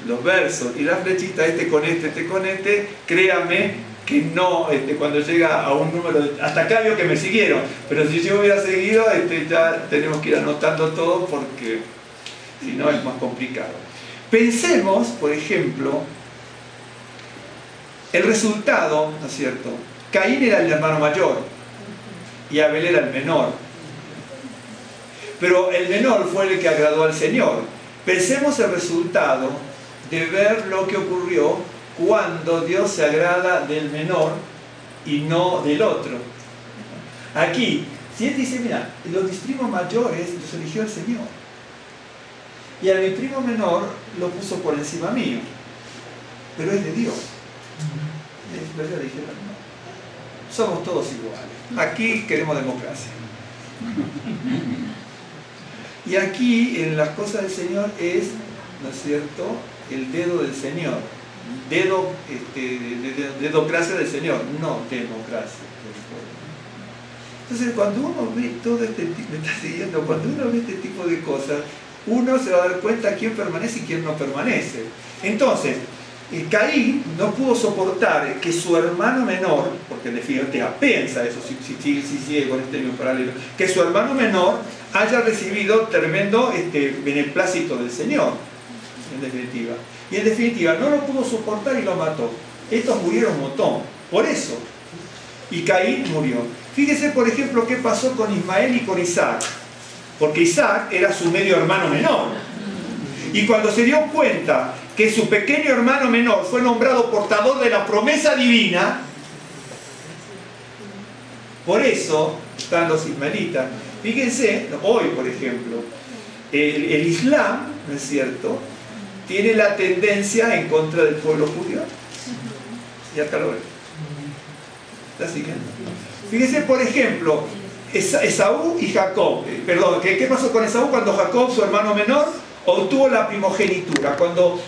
los versos y la flechita, con este, créame que no, cuando llega a un número, hasta acá veo que me siguieron, pero si yo hubiera seguido, ya tenemos que ir anotando todo, porque si no es más complicado. Pensemos, por ejemplo, el resultado, ¿no es cierto? Caín era el hermano mayor y Abel era el menor. Pero el menor fue el que agradó al Señor. Pensemos el resultado de ver lo que ocurrió cuando Dios se agrada del menor y no del otro. Aquí, si él dice, mira, mis primos mayores los eligió el Señor, y a mi primo menor lo puso por encima mío, pero es de Dios. Y ellos dijeron, no, somos todos iguales, aquí queremos democracia. Y aquí, en las cosas del Señor, es, ¿no es cierto?, el dedo del Señor. Dedocracia del Señor, no democracia del pueblo. Entonces, cuando uno ve todo este tipo, me está siguiendo, cuando uno ve este tipo de cosas, uno se va a dar cuenta quién permanece y quién no permanece. Entonces, Caín no pudo soportar que su hermano menor, porque en definitiva piensa eso, si sigue con este mismo paralelo, que su hermano menor haya recibido tremendo beneplácito del Señor, en definitiva. Y en definitiva no lo pudo soportar y lo mató. Estos murieron un montón, por eso. Y Caín murió. Fíjese, por ejemplo, qué pasó con Ismael y con Isaac. Porque Isaac era su medio hermano menor. Y cuando se dio cuenta que su pequeño hermano menor fue nombrado portador de la promesa divina, por eso están los ismaelitas. Fíjense, hoy por ejemplo, el Islam, ¿no es cierto?, tiene la tendencia en contra del pueblo judío. Y acá lo ven. ¿Está siguiendo? Fíjese, por ejemplo, Esaú y Jacob. ¿Qué pasó con Esaú cuando Jacob, su hermano menor, obtuvo la primogenitura? Cuando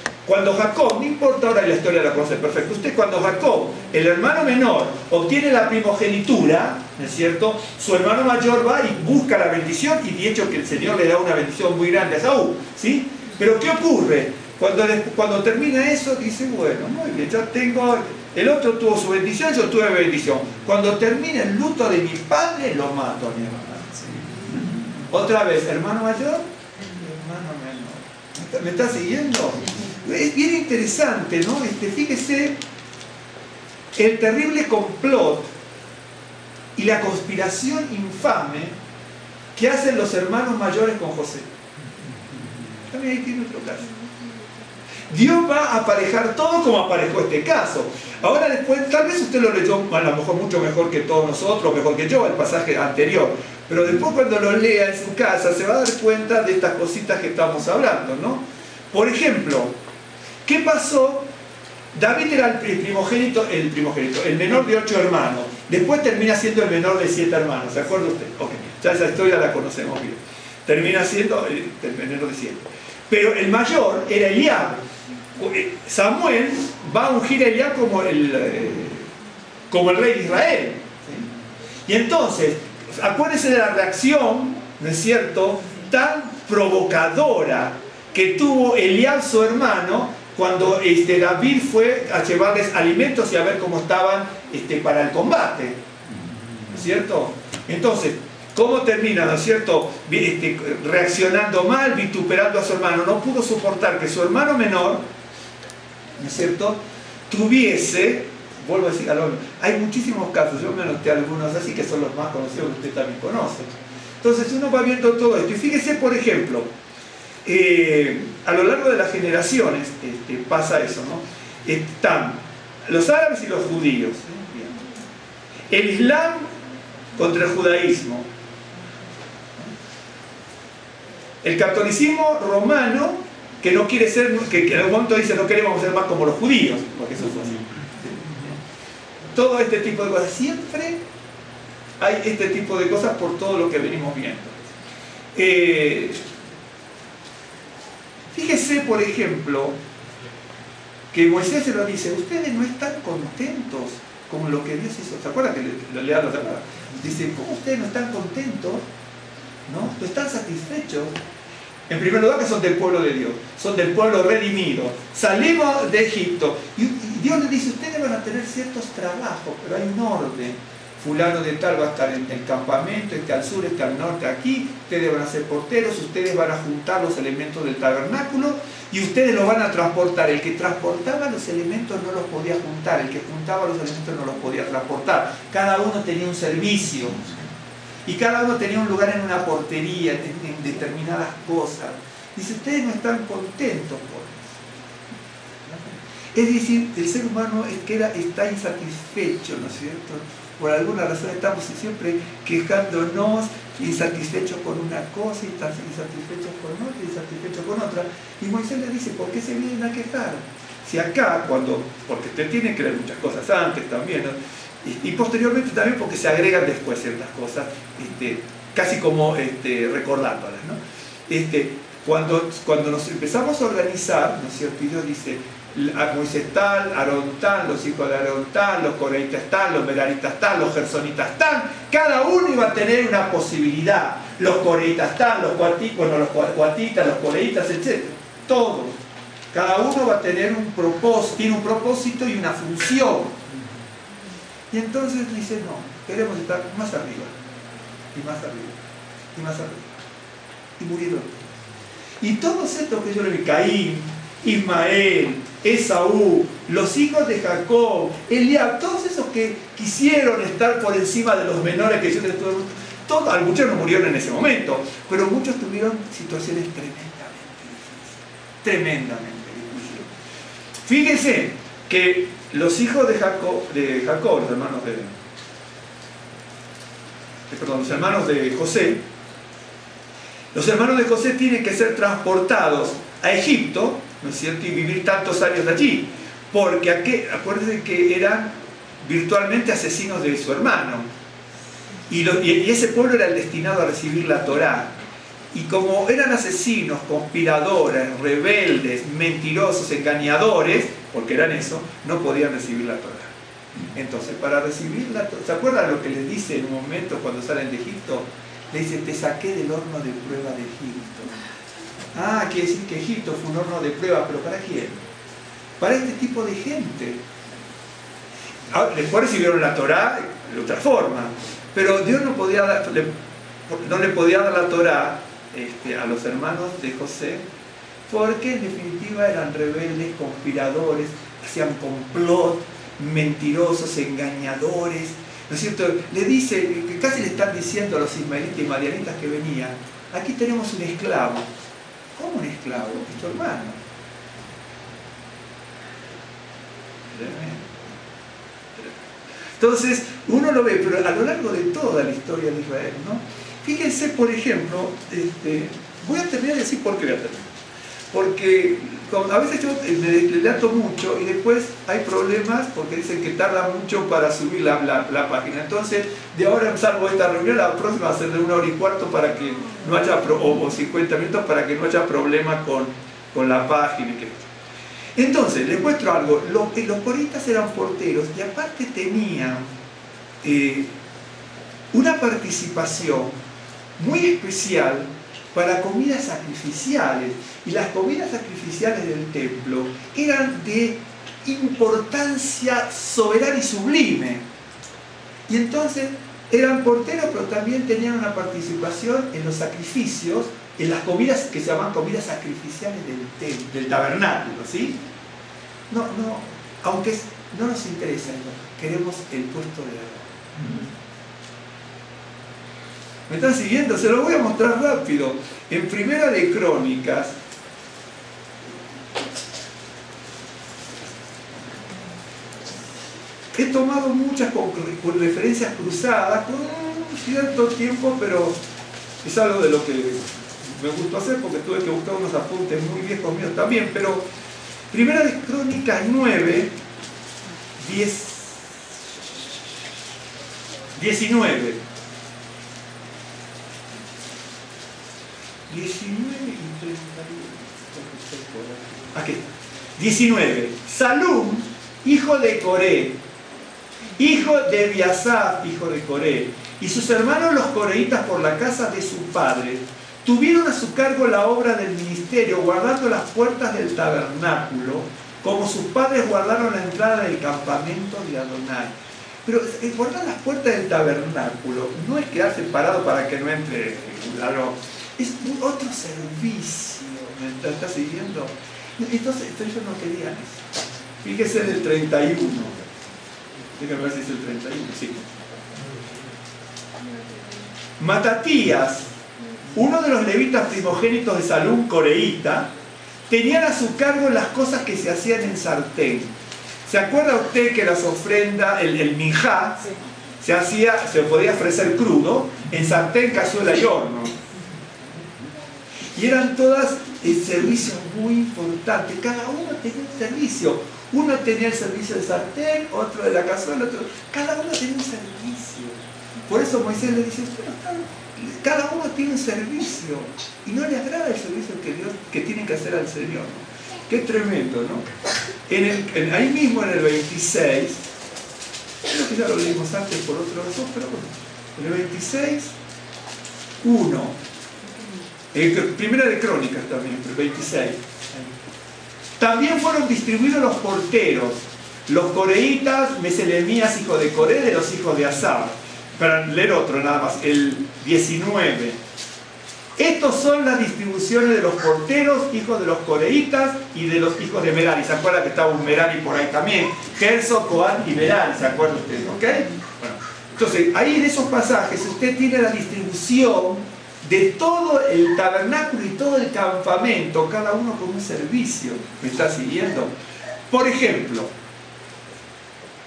Jacob, no importa ahora la historia, la conoce perfecto. Cuando Jacob, el hermano menor, obtiene la primogenitura, ¿no es cierto? Su hermano mayor va y busca la bendición, y de hecho que el Señor le da una bendición muy grande a Esaú, ¿sí? Pero ¿qué ocurre? Cuando termina eso, dice, bueno, muy bien, ya tengo... El otro tuvo su bendición, yo tuve bendición. Cuando termine el luto de mi padre, lo mato a mi hermano. Otra vez, hermano mayor, hermano menor. ¿Me está siguiendo? Es bien interesante, ¿no? Fíjese el terrible complot y la conspiración infame que hacen los hermanos mayores con José. También ahí tiene otro caso. Dios va a aparejar todo como aparejó este caso. Ahora después, tal vez usted lo leyó a lo mejor mucho mejor que todos nosotros, mejor que yo, el pasaje anterior. Pero después cuando lo lea en su casa se va a dar cuenta de estas cositas que estamos hablando, ¿no? Por ejemplo, ¿qué pasó? David era el primogénito, el menor de 8 hermanos. Después termina siendo el menor de 7 hermanos. ¿Se acuerda usted? Ok, ya esa historia la conocemos bien. Termina siendo el menor de 7. Pero el mayor era Eliab. Samuel va a ungir a Eliab como el rey de Israel, ¿sí? Y entonces, acuérdense de la reacción, ¿no es cierto?, tan provocadora que tuvo Eliab, su hermano, cuando David fue a llevarles alimentos y a ver cómo estaban para el combate, ¿no es cierto? Entonces, ¿cómo termina, no es cierto?, reaccionando mal, vituperando a su hermano. No pudo soportar que su hermano menor, ¿no es cierto?, tuviese, vuelvo a decir, hay muchísimos casos, yo me anoté algunos así que son los más conocidos que usted también conoce. Entonces uno va viendo todo esto y fíjese, por ejemplo, a lo largo de las generaciones pasa eso, ¿no? Están los árabes y los judíos, ¿sí? El Islam contra el judaísmo, el catolicismo romano, que no quiere ser, que en algún momento dice no queremos ser más como los judíos, porque eso fue así. Todo este tipo de cosas, siempre hay este tipo de cosas por todo lo que venimos viendo. Fíjese, por ejemplo, que Moisés se lo dice, ustedes no están contentos con lo que Dios hizo. ¿Se acuerdan que lo lean los hermanos? Dice, ¿cómo ustedes no están contentos? ¿No? ¿No están satisfechos? En primer lugar, que son del pueblo de Dios, son del pueblo redimido. Salimos de Egipto y Dios les dice, ustedes van a tener ciertos trabajos, pero hay un orden. Fulano de tal va a estar en el campamento, al sur, al norte, aquí. Ustedes van a ser porteros, ustedes van a juntar los elementos del tabernáculo y ustedes los van a transportar. El que transportaba los elementos no los podía juntar, el que juntaba los elementos no los podía transportar. Cada uno tenía un servicio. Y cada uno tenía un lugar en una portería, en determinadas cosas. Dice, ustedes no están contentos por eso. Es decir, el ser humano está insatisfecho, ¿no es cierto? Por alguna razón estamos siempre quejándonos, insatisfechos con una cosa, insatisfechos con otra, insatisfechos con otra. Y Moisés le dice, ¿por qué se vienen a quejar? Si acá, porque usted tiene que leer muchas cosas antes también, ¿no? Y posteriormente también porque se agregan después ciertas cosas, casi como recordándolas, ¿no? Cuando nos empezamos a organizar, ¿no es cierto? Y Dios dice, Moisés tal, Aarón tal, los hijos de Aarón tal, los coreitas tal, los meraritas tal, los gersonitas tal, cada uno iba a tener una posibilidad. Los coreitas tal, los coatitas, los coreitas, etc. Todos. Cada uno va a tener tiene un propósito y una función. Y entonces dice, no, queremos estar más arriba, y más arriba, y más arriba. Y murieron. Y todos estos que yo le vi, Caín, Ismael, Esaú, los hijos de Jacob, Eliab, todos esos que quisieron estar por encima de los menores que yo les tuve, muchos no murieron en ese momento, pero muchos tuvieron situaciones tremendamente difíciles. Fíjense que los hijos de Jacob, los hermanos de José, los hermanos de José tienen que ser transportados a Egipto ¿no es cierto? Y vivir tantos años allí. Porque acuérdense que eran virtualmente asesinos de su hermano. Y ese pueblo era el destinado a recibir la Torá. Y como eran asesinos, conspiradores, rebeldes, mentirosos, engañadores, porque eran eso, no podían recibir la Torá. Entonces, para recibir la Torá, ¿se acuerdan lo que les dice en un momento cuando salen de Egipto? Le dice, te saqué del horno de prueba de Egipto. Ah, quiere decir que Egipto fue un horno de prueba, ¿pero para quién? Para este tipo de gente. Después recibieron la Torá de otra forma, pero Dios no le podía dar la Torá a los hermanos de José, porque en definitiva eran rebeldes, conspiradores, hacían complot, mentirosos, engañadores, ¿no es cierto? Le dice, que casi le están diciendo a los ismaelitas y madianitas que venían, aquí tenemos un esclavo. ¿Cómo un esclavo? Es tu hermano. Entonces, uno lo ve, pero a lo largo de toda la historia de Israel, ¿no? Fíjense, por ejemplo, voy a terminar de decir por qué voy a terminar. Porque a veces yo me delato mucho y después hay problemas porque dicen que tarda mucho para subir la página. Entonces, de ahora, salvo esta reunión, la próxima va a ser de 1 hora y cuarto para que no haya, o 50 minutos para que no haya problema con la página. Entonces, les muestro algo. Los coritas eran porteros y aparte tenían una participación muy especial para comidas sacrificiales. Y las comidas sacrificiales del templo eran de importancia soberana y sublime. Y entonces eran porteros, pero también tenían una participación en los sacrificios, en las comidas que se llaman comidas sacrificiales del tabernáculo, ¿sí? No, aunque no nos interesa eso, queremos el puesto de Aarón. ¿Me están siguiendo? Se lo voy a mostrar rápido. En Primera de Crónicas, he tomado muchas con referencias cruzadas, con un cierto tiempo, pero es algo de lo que me gustó hacer porque tuve que buscar unos apuntes muy viejos míos también, pero Primera de Crónicas 9, 19. 19 y 31. Aquí. 19. Salum, hijo de Coré, hijo de Ebiasaf, hijo de Coré, y sus hermanos los coreitas por la casa de su padre, tuvieron a su cargo la obra del ministerio, guardando las puertas del tabernáculo, como sus padres guardaron la entrada del campamento de Adonai. Pero guardar las puertas del tabernáculo no es quedarse parado para que no entre algo. Es otro servicio. ¿Me está siguiendo? Entonces, ellos no querían eso. Fíjese en el 31. Déjame ver si es el 31. Sí. Matatías, uno de los levitas primogénitos de Salum, coreíta, tenían a su cargo las cosas que se hacían en sartén. ¿Se acuerda usted que las ofrendas, el minjá, se podía ofrecer crudo, en sartén, cazuela y horno? Y eran todas servicios muy importantes. Cada uno tenía un servicio. Uno tenía el servicio de sartén, otro de la cazuela, otro. Cada uno tenía un servicio. Por eso Moisés le dice, cada uno tiene un servicio. Y no le agrada el servicio que tienen que hacer al Señor. Qué tremendo, ¿no? Ahí mismo en el 26, creo que ya lo leímos antes por otra razón, pero bueno, en el 26, 1. Primera de Crónicas también, el 26. También fueron distribuidos los porteros, los coreitas, Meselemías, hijo de Coré, de los hijos de Asaf. Para leer otro nada más, el 19. Estos son las distribuciones de los porteros, hijos de los coreitas y de los hijos de Merari. ¿Se acuerda que estaba un Merari por ahí también? Gerso, Coán y Merari, ¿se acuerda usted? ¿Ok? Bueno, entonces, ahí en esos pasajes usted tiene la distribución de todo el tabernáculo y todo el campamento, cada uno con un servicio. ¿Me está siguiendo? Por ejemplo,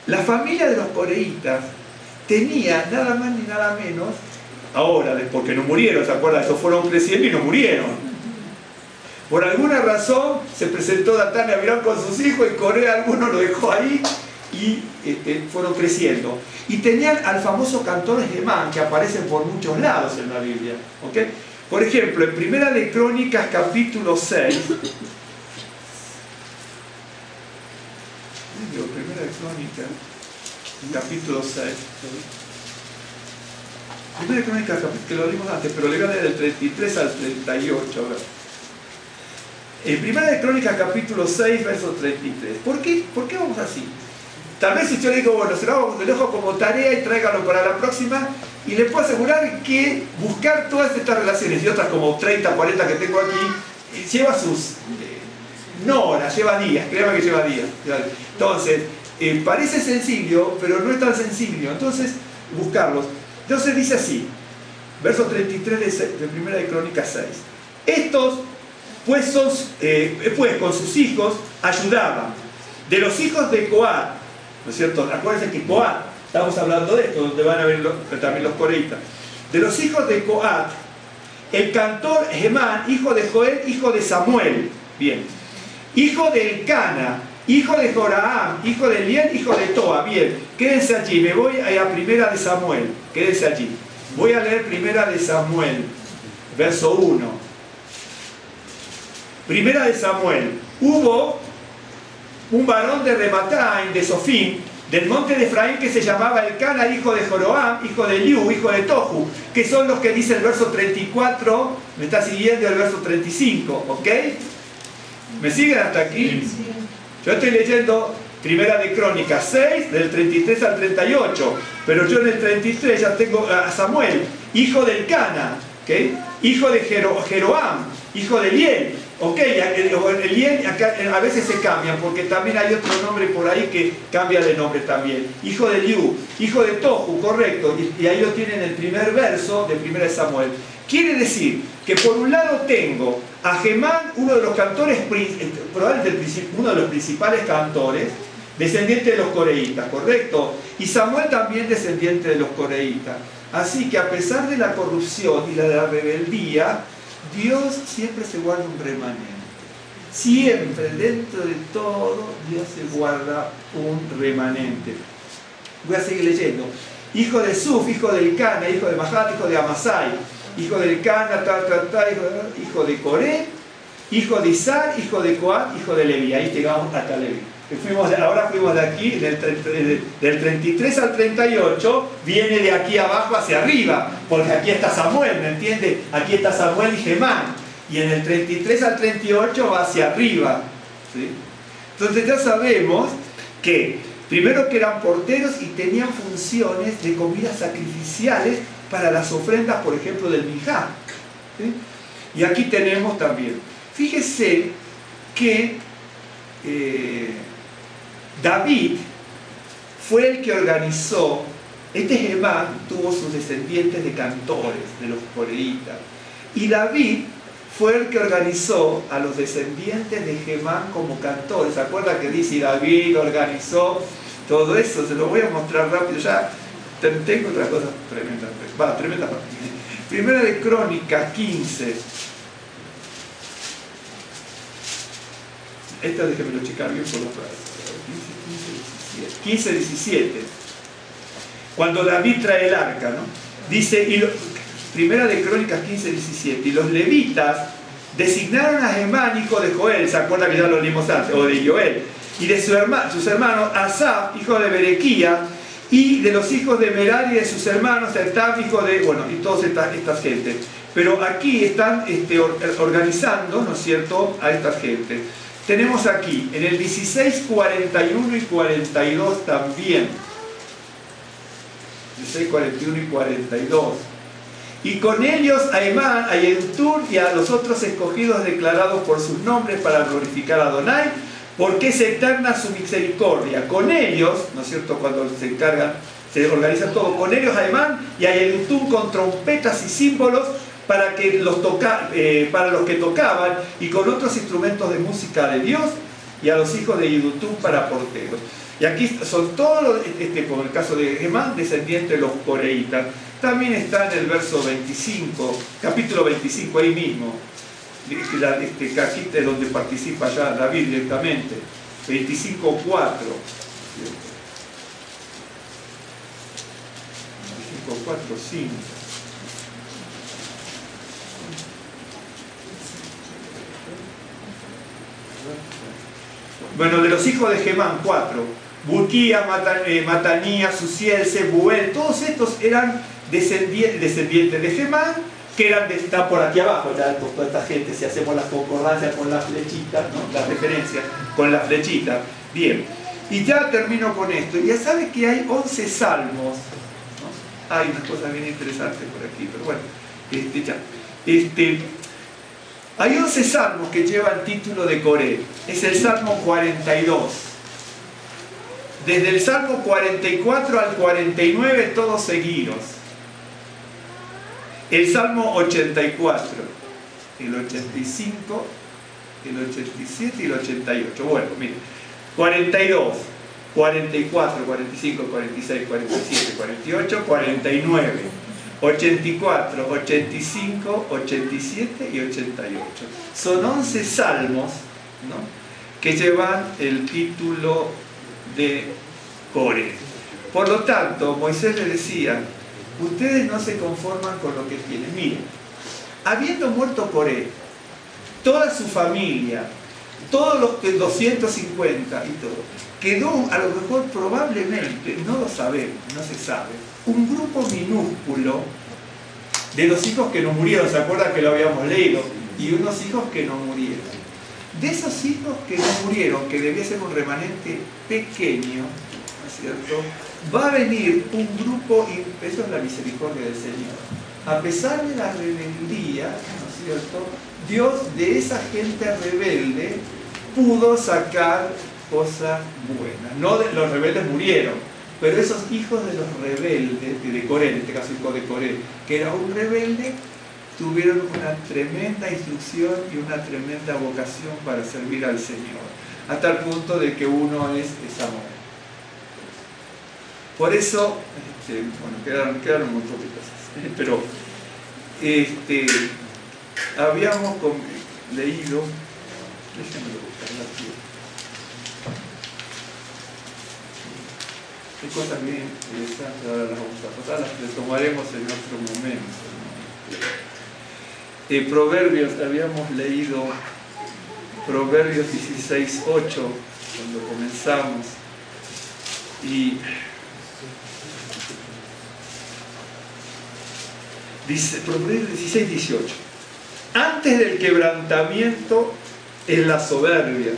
la familia de los coreitas tenía nada más ni nada menos, ahora, porque no murieron, ¿se acuerdan? Estos fueron creciendo y no murieron. Por alguna razón se presentó Datán y Abiram con sus hijos y Coré alguno lo dejó ahí y fueron creciendo. Y tenían al famoso cantor Hemán, que aparecen por muchos lados en la Biblia. ¿Okay? Por ejemplo, en Primera de Crónicas capítulo 6, Primera de Crónicas capítulo 6, Primera de Crónicas, que lo dimos antes, pero le voy a leer del 33 al 38, a ver. En Primera de Crónicas capítulo 6, verso 33. ¿Por qué vamos así? Tal vez si yo le digo, bueno, se lo dejo como tarea y tráigalo para la próxima, y les puedo asegurar que buscar todas estas relaciones y otras como 30, 40 que tengo aquí, lleva sus... no horas, lleva días, créanme que lleva días. Entonces, parece sencillo, pero no es tan sencillo. Entonces, buscarlos. Entonces dice así, verso 33 de Primera de Crónicas 6. Estos, pues con sus hijos ayudaban. De los hijos de Coat, ¿no es cierto? Acuérdense que Coat, estamos hablando de esto, donde van a ver también los coreitas. De los hijos de Coat, el cantor Hemán, hijo de Joel, hijo de Samuel, bien, hijo de Elcana, hijo de Joraam, hijo de Eliel, hijo de Toa. Bien, quédense allí, me voy a Primera de Samuel, quédense allí. Voy a leer Primera de Samuel, verso 1. Primera de Samuel. Hubo un varón de Remataim, de Sofim, del monte de Efraín, que se llamaba Elcana, hijo de Joroam, hijo de Eliú, hijo de Tohu, que son los que dice el verso 34, me está siguiendo el verso 35, ¿ok? ¿Me siguen hasta aquí? Sí. Yo estoy leyendo Primera de Crónicas 6, del 33 al 38, pero yo en el 33 ya tengo a Samuel, hijo de Elcana, ¿okay? Hijo de Jeroam, hijo de Eliel. Ok, Eliel acá a veces se cambian, porque también hay otro nombre por ahí que cambia de nombre también. Hijo de Eliú, hijo de Tohu, correcto, y ahí lo tienen en el primer verso de 1 Samuel. Quiere decir que por un lado tengo a Hemán, uno de los cantores, probablemente uno de los principales cantores, descendiente de los coreitas, correcto, y Samuel también descendiente de los coreitas. Así que a pesar de la corrupción y de la rebeldía, Dios siempre se guarda un remanente. Siempre, dentro de todo, Dios se guarda un remanente. Voy a seguir leyendo. Hijo de Suf, hijo de Elcana, hijo de Mahat, hijo de Amasai, hijo de Elcana, hijo de Coré, hijo de Izar, hijo de Coat, hijo de Leví. Ahí llegamos hasta Leví. Ahora fuimos de aquí, del 33 al 38, viene de aquí abajo hacia arriba, porque aquí está Samuel, ¿me entiende? Aquí está Samuel y Hemán, y en el 33 al 38 va hacia arriba, ¿sí? Entonces ya sabemos que, primero que eran porteros y tenían funciones de comidas sacrificiales para las ofrendas, por ejemplo, del Mijá, ¿sí? Y aquí tenemos también, fíjese que David fue el que organizó, Hemán tuvo sus descendientes de cantores, de los coreitas, y David fue el que organizó a los descendientes de Hemán como cantores. ¿Se acuerdan que dice David organizó todo eso? Se lo voy a mostrar rápido, ya tengo otras cosas tremendas. Tremenda parte. Primera de Crónicas 15. Esta déjenmelo checar bien por los brazos. 15, 17. Cuando David trae el arca, ¿no? Dice, Primera de Crónicas 15, 17. Y los levitas designaron a Hemán, hijo de Joel, ¿se acuerdan que ya lo leímos antes? O de Joel. Y de sus hermanos, Asaf, hijo de Berequía, y de los hijos de Merari y de sus hermanos, Etam, hijo de, bueno, y todas estas gentes. Pero aquí están organizando, ¿no es cierto?, a esta gente. Tenemos aquí, en el 16, 41 y 42 también. 16, 41 y 42. Y con ellos a Hemán, a Yedutún y a los otros escogidos declarados por sus nombres para glorificar a Adonai, porque es eterna su misericordia. Con ellos, ¿no es cierto?, cuando se encargan, se organiza todo, con ellos a Hemán y a Yedutún con trompetas y símbolos para los que tocaban, y con otros instrumentos de música de Dios, y a los hijos de Yedutún para porteros. Y aquí son todos, como el caso de Hemán, descendientes de los coreitas. También está en el verso 25, capítulo 25, ahí mismo. aquí es donde participa ya David directamente, 25:4. 25:4, 5. Bueno, de los hijos de Gemán, 4. Buquía, Matanías, Uziel, Sebuel, todos estos eran descendientes de Gemán, que eran está por aquí abajo, ya toda esta gente, si hacemos las concordancias con las flechitas, ¿no? Las referencias con las flechitas. Bien, y ya termino con esto. Ya sabe que hay 11 salmos, ¿no? Hay unas cosas bien interesantes por aquí, pero bueno, hay 11 salmos que llevan título de Coré. Es el Salmo 42. Desde el Salmo 44 al 49, todos seguidos. El Salmo 84, el 85, el 87 y el 88. Bueno, miren, 42, 44, 45, 46, 47, 48, 49, 84, 85, 87 y 88. Son 11 salmos, ¿no?, que llevan el título de Coré. Por lo tanto, Moisés le decía: ustedes no se conforman con lo que tienen. Miren, habiendo muerto Coré, toda su familia, todos los 250 y todo, quedó a lo mejor probablemente, no lo sabemos, no se sabe, un grupo minúsculo de los hijos que no murieron. ¿Se acuerdan que lo habíamos leído? Y unos hijos que no murieron. De esos hijos que no murieron, que debía ser un remanente pequeño, ¿no es cierto?, va a venir un grupo, y eso es la misericordia del Señor. A pesar de la rebeldía, ¿no es cierto?, Dios de esa gente rebelde pudo sacar cosas buenas. No de, los rebeldes murieron, pero esos hijos de los rebeldes, de Coré, en este caso hijo de Coré, que era un rebelde, tuvieron una tremenda instrucción y una tremenda vocación para servir al Señor, hasta el punto de que uno es amor. Por eso, bueno, quedaron un montón de cosas, pero habíamos leído, déjenme buscarla aquí. Hay cosas bien interesantes, ahora las vamos a pasar, las tomaremos en otro momento, ¿no? Proverbios, habíamos leído Proverbios 16:8 cuando comenzamos, y dice Proverbios 16:18: antes del quebrantamiento es la soberbia,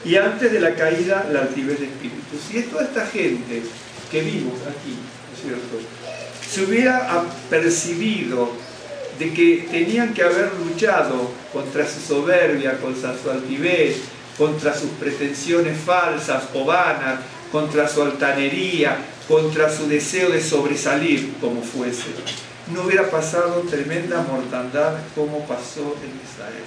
y antes de la caída la altivez de espíritu. Si es toda esta gente que vimos aquí, ¿no es cierto?, se hubiera apercibido de que tenían que haber luchado contra su soberbia, contra su altivez, contra sus pretensiones falsas o vanas, contra su altanería, contra su deseo de sobresalir como fuese, no hubiera pasado tremenda mortandad como pasó en Israel,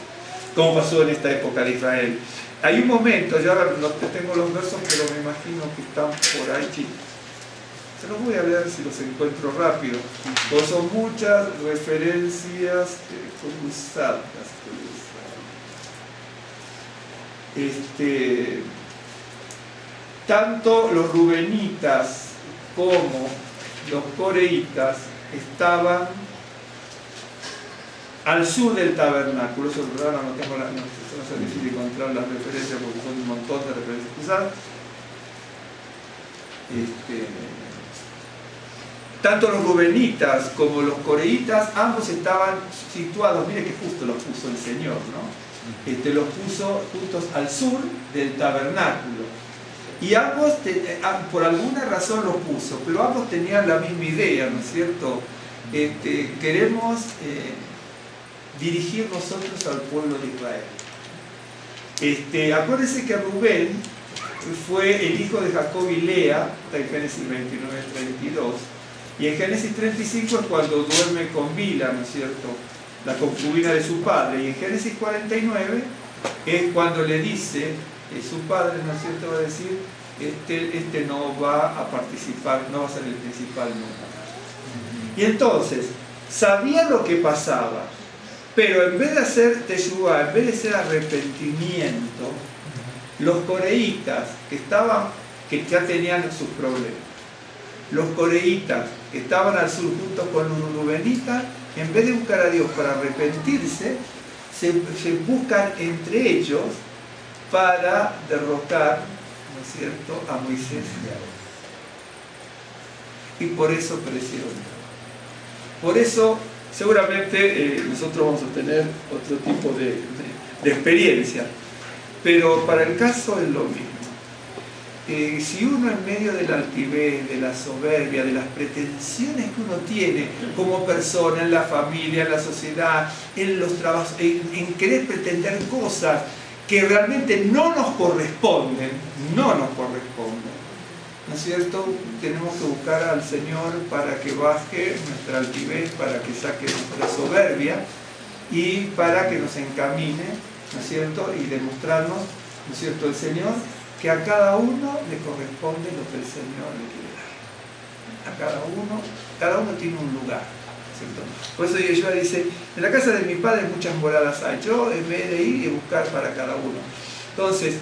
como pasó en esta época de Israel. Hay un momento, yo ahora no tengo los versos, pero me imagino que están por ahí. Se los voy a leer si los encuentro rápido, porque son muchas referencias cruzadas. Tanto los rubenitas como los coreitas estaban al sur del tabernáculo. Eso ahora no tengo no es difícil encontrar las referencias porque son un montón de referencias cruzadas. Tanto los rubenitas como los coreitas, ambos estaban situados, mire que justo los puso el Señor, ¿no? Los puso juntos al sur del tabernáculo. Y ambos, por alguna razón los puso, pero ambos tenían la misma idea, ¿no es cierto? Queremos dirigir nosotros al pueblo de Israel. Acuérdense que Rubén fue el hijo de Jacob y Lea, está en Génesis 29:32, y en Génesis 35 es cuando duerme con Bila, ¿no es cierto?, la concubina de su padre, y en Génesis 49 es cuando le dice, su padre, ¿no es cierto?, va a decir, no va a participar, no va a ser el principal nunca. Y entonces, sabía lo que pasaba, Pero en vez de hacer teshuvá, en vez de ser arrepentimiento, los coreítas que ya tenían sus problemas, los coreítas que estaban al sur junto con los rubenitas, en vez de buscar a Dios para arrepentirse, se buscan entre ellos para derrocar, ¿no es cierto?, a Moisés y a Aarón. Y por eso perecieron. Por eso, seguramente nosotros vamos a tener otro tipo de experiencia, pero para el caso es lo mismo. Si uno en medio de la altivez, de la soberbia, de las pretensiones que uno tiene como persona, en la familia, en la sociedad, en los trabajos, en querer pretender cosas que realmente no nos corresponden, ¿no es cierto? Tenemos que buscar al Señor para que baje nuestra altivez, para que saque nuestra soberbia y para que nos encamine, ¿no es cierto? Y demostrarnos, ¿no es cierto?, el Señor, que a cada uno le corresponde lo que el Señor le quiere dar. A cada uno tiene un lugar, ¿cierto? Por eso Yeshua dice, en la casa de mi padre muchas moradas hay, yo en vez de ir y buscar para cada uno. Entonces,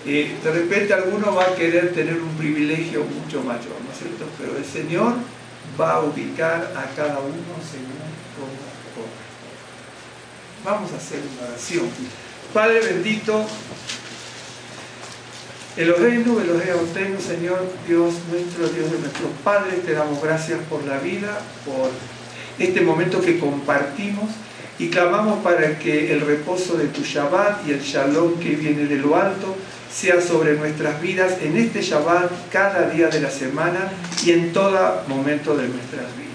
de repente alguno va a querer tener un privilegio mucho mayor, ¿no es cierto? Pero el Señor va a ubicar a cada uno según como corresponde. Vamos a hacer una oración. Padre bendito, Eloheinu, Elohim, Señor Dios nuestro, Dios de nuestros padres, te damos gracias por la vida, por este momento que compartimos y clamamos para que el reposo de tu Shabbat y el Shalom que viene de lo alto sea sobre nuestras vidas en este Shabbat, cada día de la semana y en todo momento de nuestras vidas.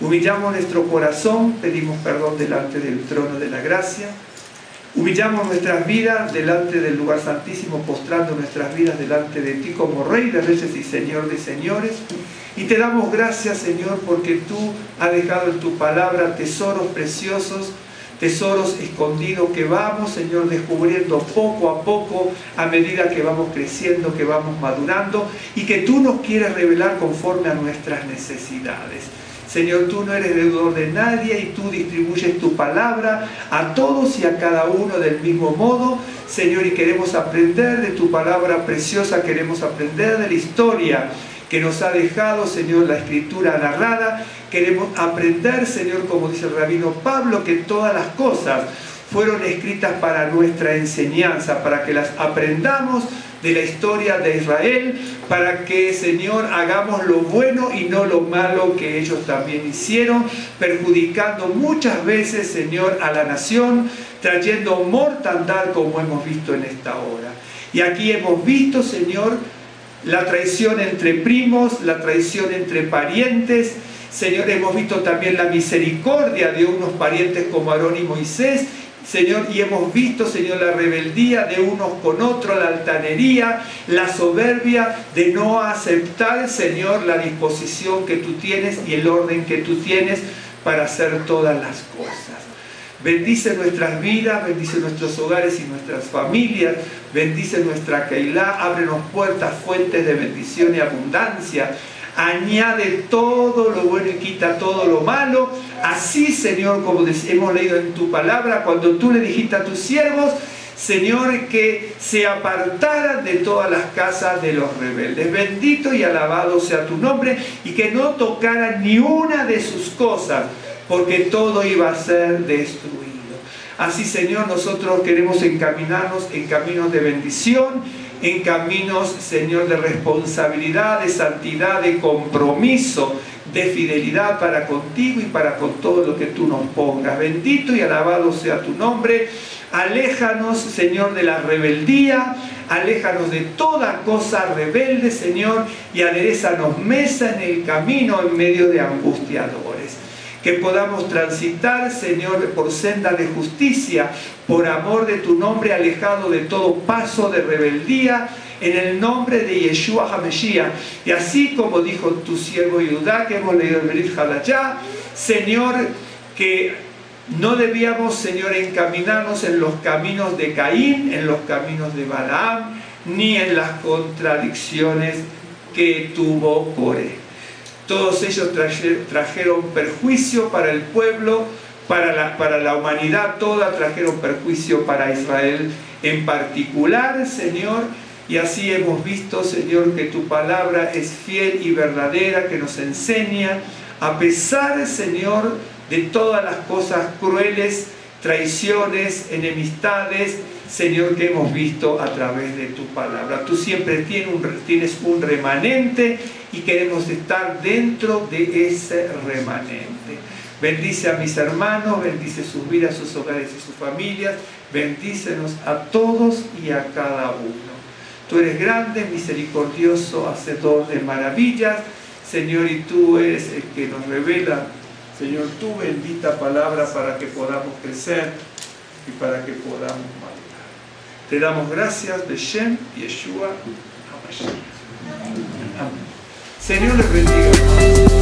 Humillamos nuestro corazón, pedimos perdón delante del trono de la gracia. Humillamos nuestras vidas delante del lugar santísimo, postrando nuestras vidas delante de ti como Rey de Reyes y Señor de Señores. Y te damos gracias, Señor, porque tú has dejado en tu palabra tesoros preciosos, tesoros escondidos que vamos, Señor, descubriendo poco a poco a medida que vamos creciendo, que vamos madurando y que tú nos quieres revelar conforme a nuestras necesidades. Señor, tú no eres deudor de nadie y tú distribuyes tu palabra a todos y a cada uno del mismo modo. Señor, y queremos aprender de tu palabra preciosa, queremos aprender de la historia que nos ha dejado, Señor, la Escritura narrada. Queremos aprender, Señor, como dice el rabino Pablo, que todas las cosas fueron escritas para nuestra enseñanza, para que las aprendamos de la historia de Israel, para que, Señor, hagamos lo bueno y no lo malo que ellos también hicieron, perjudicando muchas veces, Señor, a la nación, trayendo mortandad como hemos visto en esta hora. Y aquí hemos visto, Señor, la traición entre primos, la traición entre parientes. Señor, hemos visto también la misericordia de unos parientes como Aarón y Moisés, Señor, y hemos visto, Señor, la rebeldía de unos con otros, la altanería, la soberbia de no aceptar, Señor, la disposición que tú tienes y el orden que tú tienes para hacer todas las cosas. Bendice nuestras vidas, bendice nuestros hogares y nuestras familias, bendice nuestra Keilah, ábrenos puertas, fuentes de bendición y abundancia. Añade todo lo bueno y quita todo lo malo. Así, Señor, como hemos leído en tu palabra, cuando tú le dijiste a tus siervos, Señor, que se apartaran de todas las casas de los rebeldes. Bendito y alabado sea tu nombre, y que no tocaran ni una de sus cosas, porque todo iba a ser destruido. Así, Señor, nosotros queremos encaminarnos en caminos de bendición, en caminos, Señor, de responsabilidad, de santidad, de compromiso, de fidelidad para contigo y para con todo lo que tú nos pongas. Bendito y alabado sea tu nombre. Aléjanos, Señor, de la rebeldía, aléjanos de toda cosa rebelde, Señor, y aderézanos mesa en el camino en medio de angustiadores. Que podamos transitar, Señor, por senda de justicia, por amor de tu nombre, alejado de todo paso de rebeldía, en el nombre de Yeshua HaMashiach. Y así como dijo tu siervo Judá, que hemos leído el Berit Hadayah, Señor, que no debíamos, Señor, encaminarnos en los caminos de Caín, en los caminos de Balaam, ni en las contradicciones que tuvo Coré. Todos ellos trajeron perjuicio para el pueblo, para la humanidad toda, trajeron perjuicio para Israel en particular, Señor. Y así hemos visto, Señor, que tu palabra es fiel y verdadera, que nos enseña, a pesar, Señor, de todas las cosas crueles, traiciones, enemistades, Señor, que hemos visto a través de tu palabra. Tú siempre tienes un remanente y queremos estar dentro de ese remanente. Bendice a mis hermanos, bendice sus vidas, sus hogares y sus familias. Bendícenos a todos y a cada uno. Tú eres grande, misericordioso, hacedor de maravillas, Señor, y tú eres el que nos revela, Señor, tu bendita palabra para que podamos crecer y para que podamos madurar. Te damos gracias, Beshem, Yeshua, HaMashiach. Amén. Señor, les bendiga.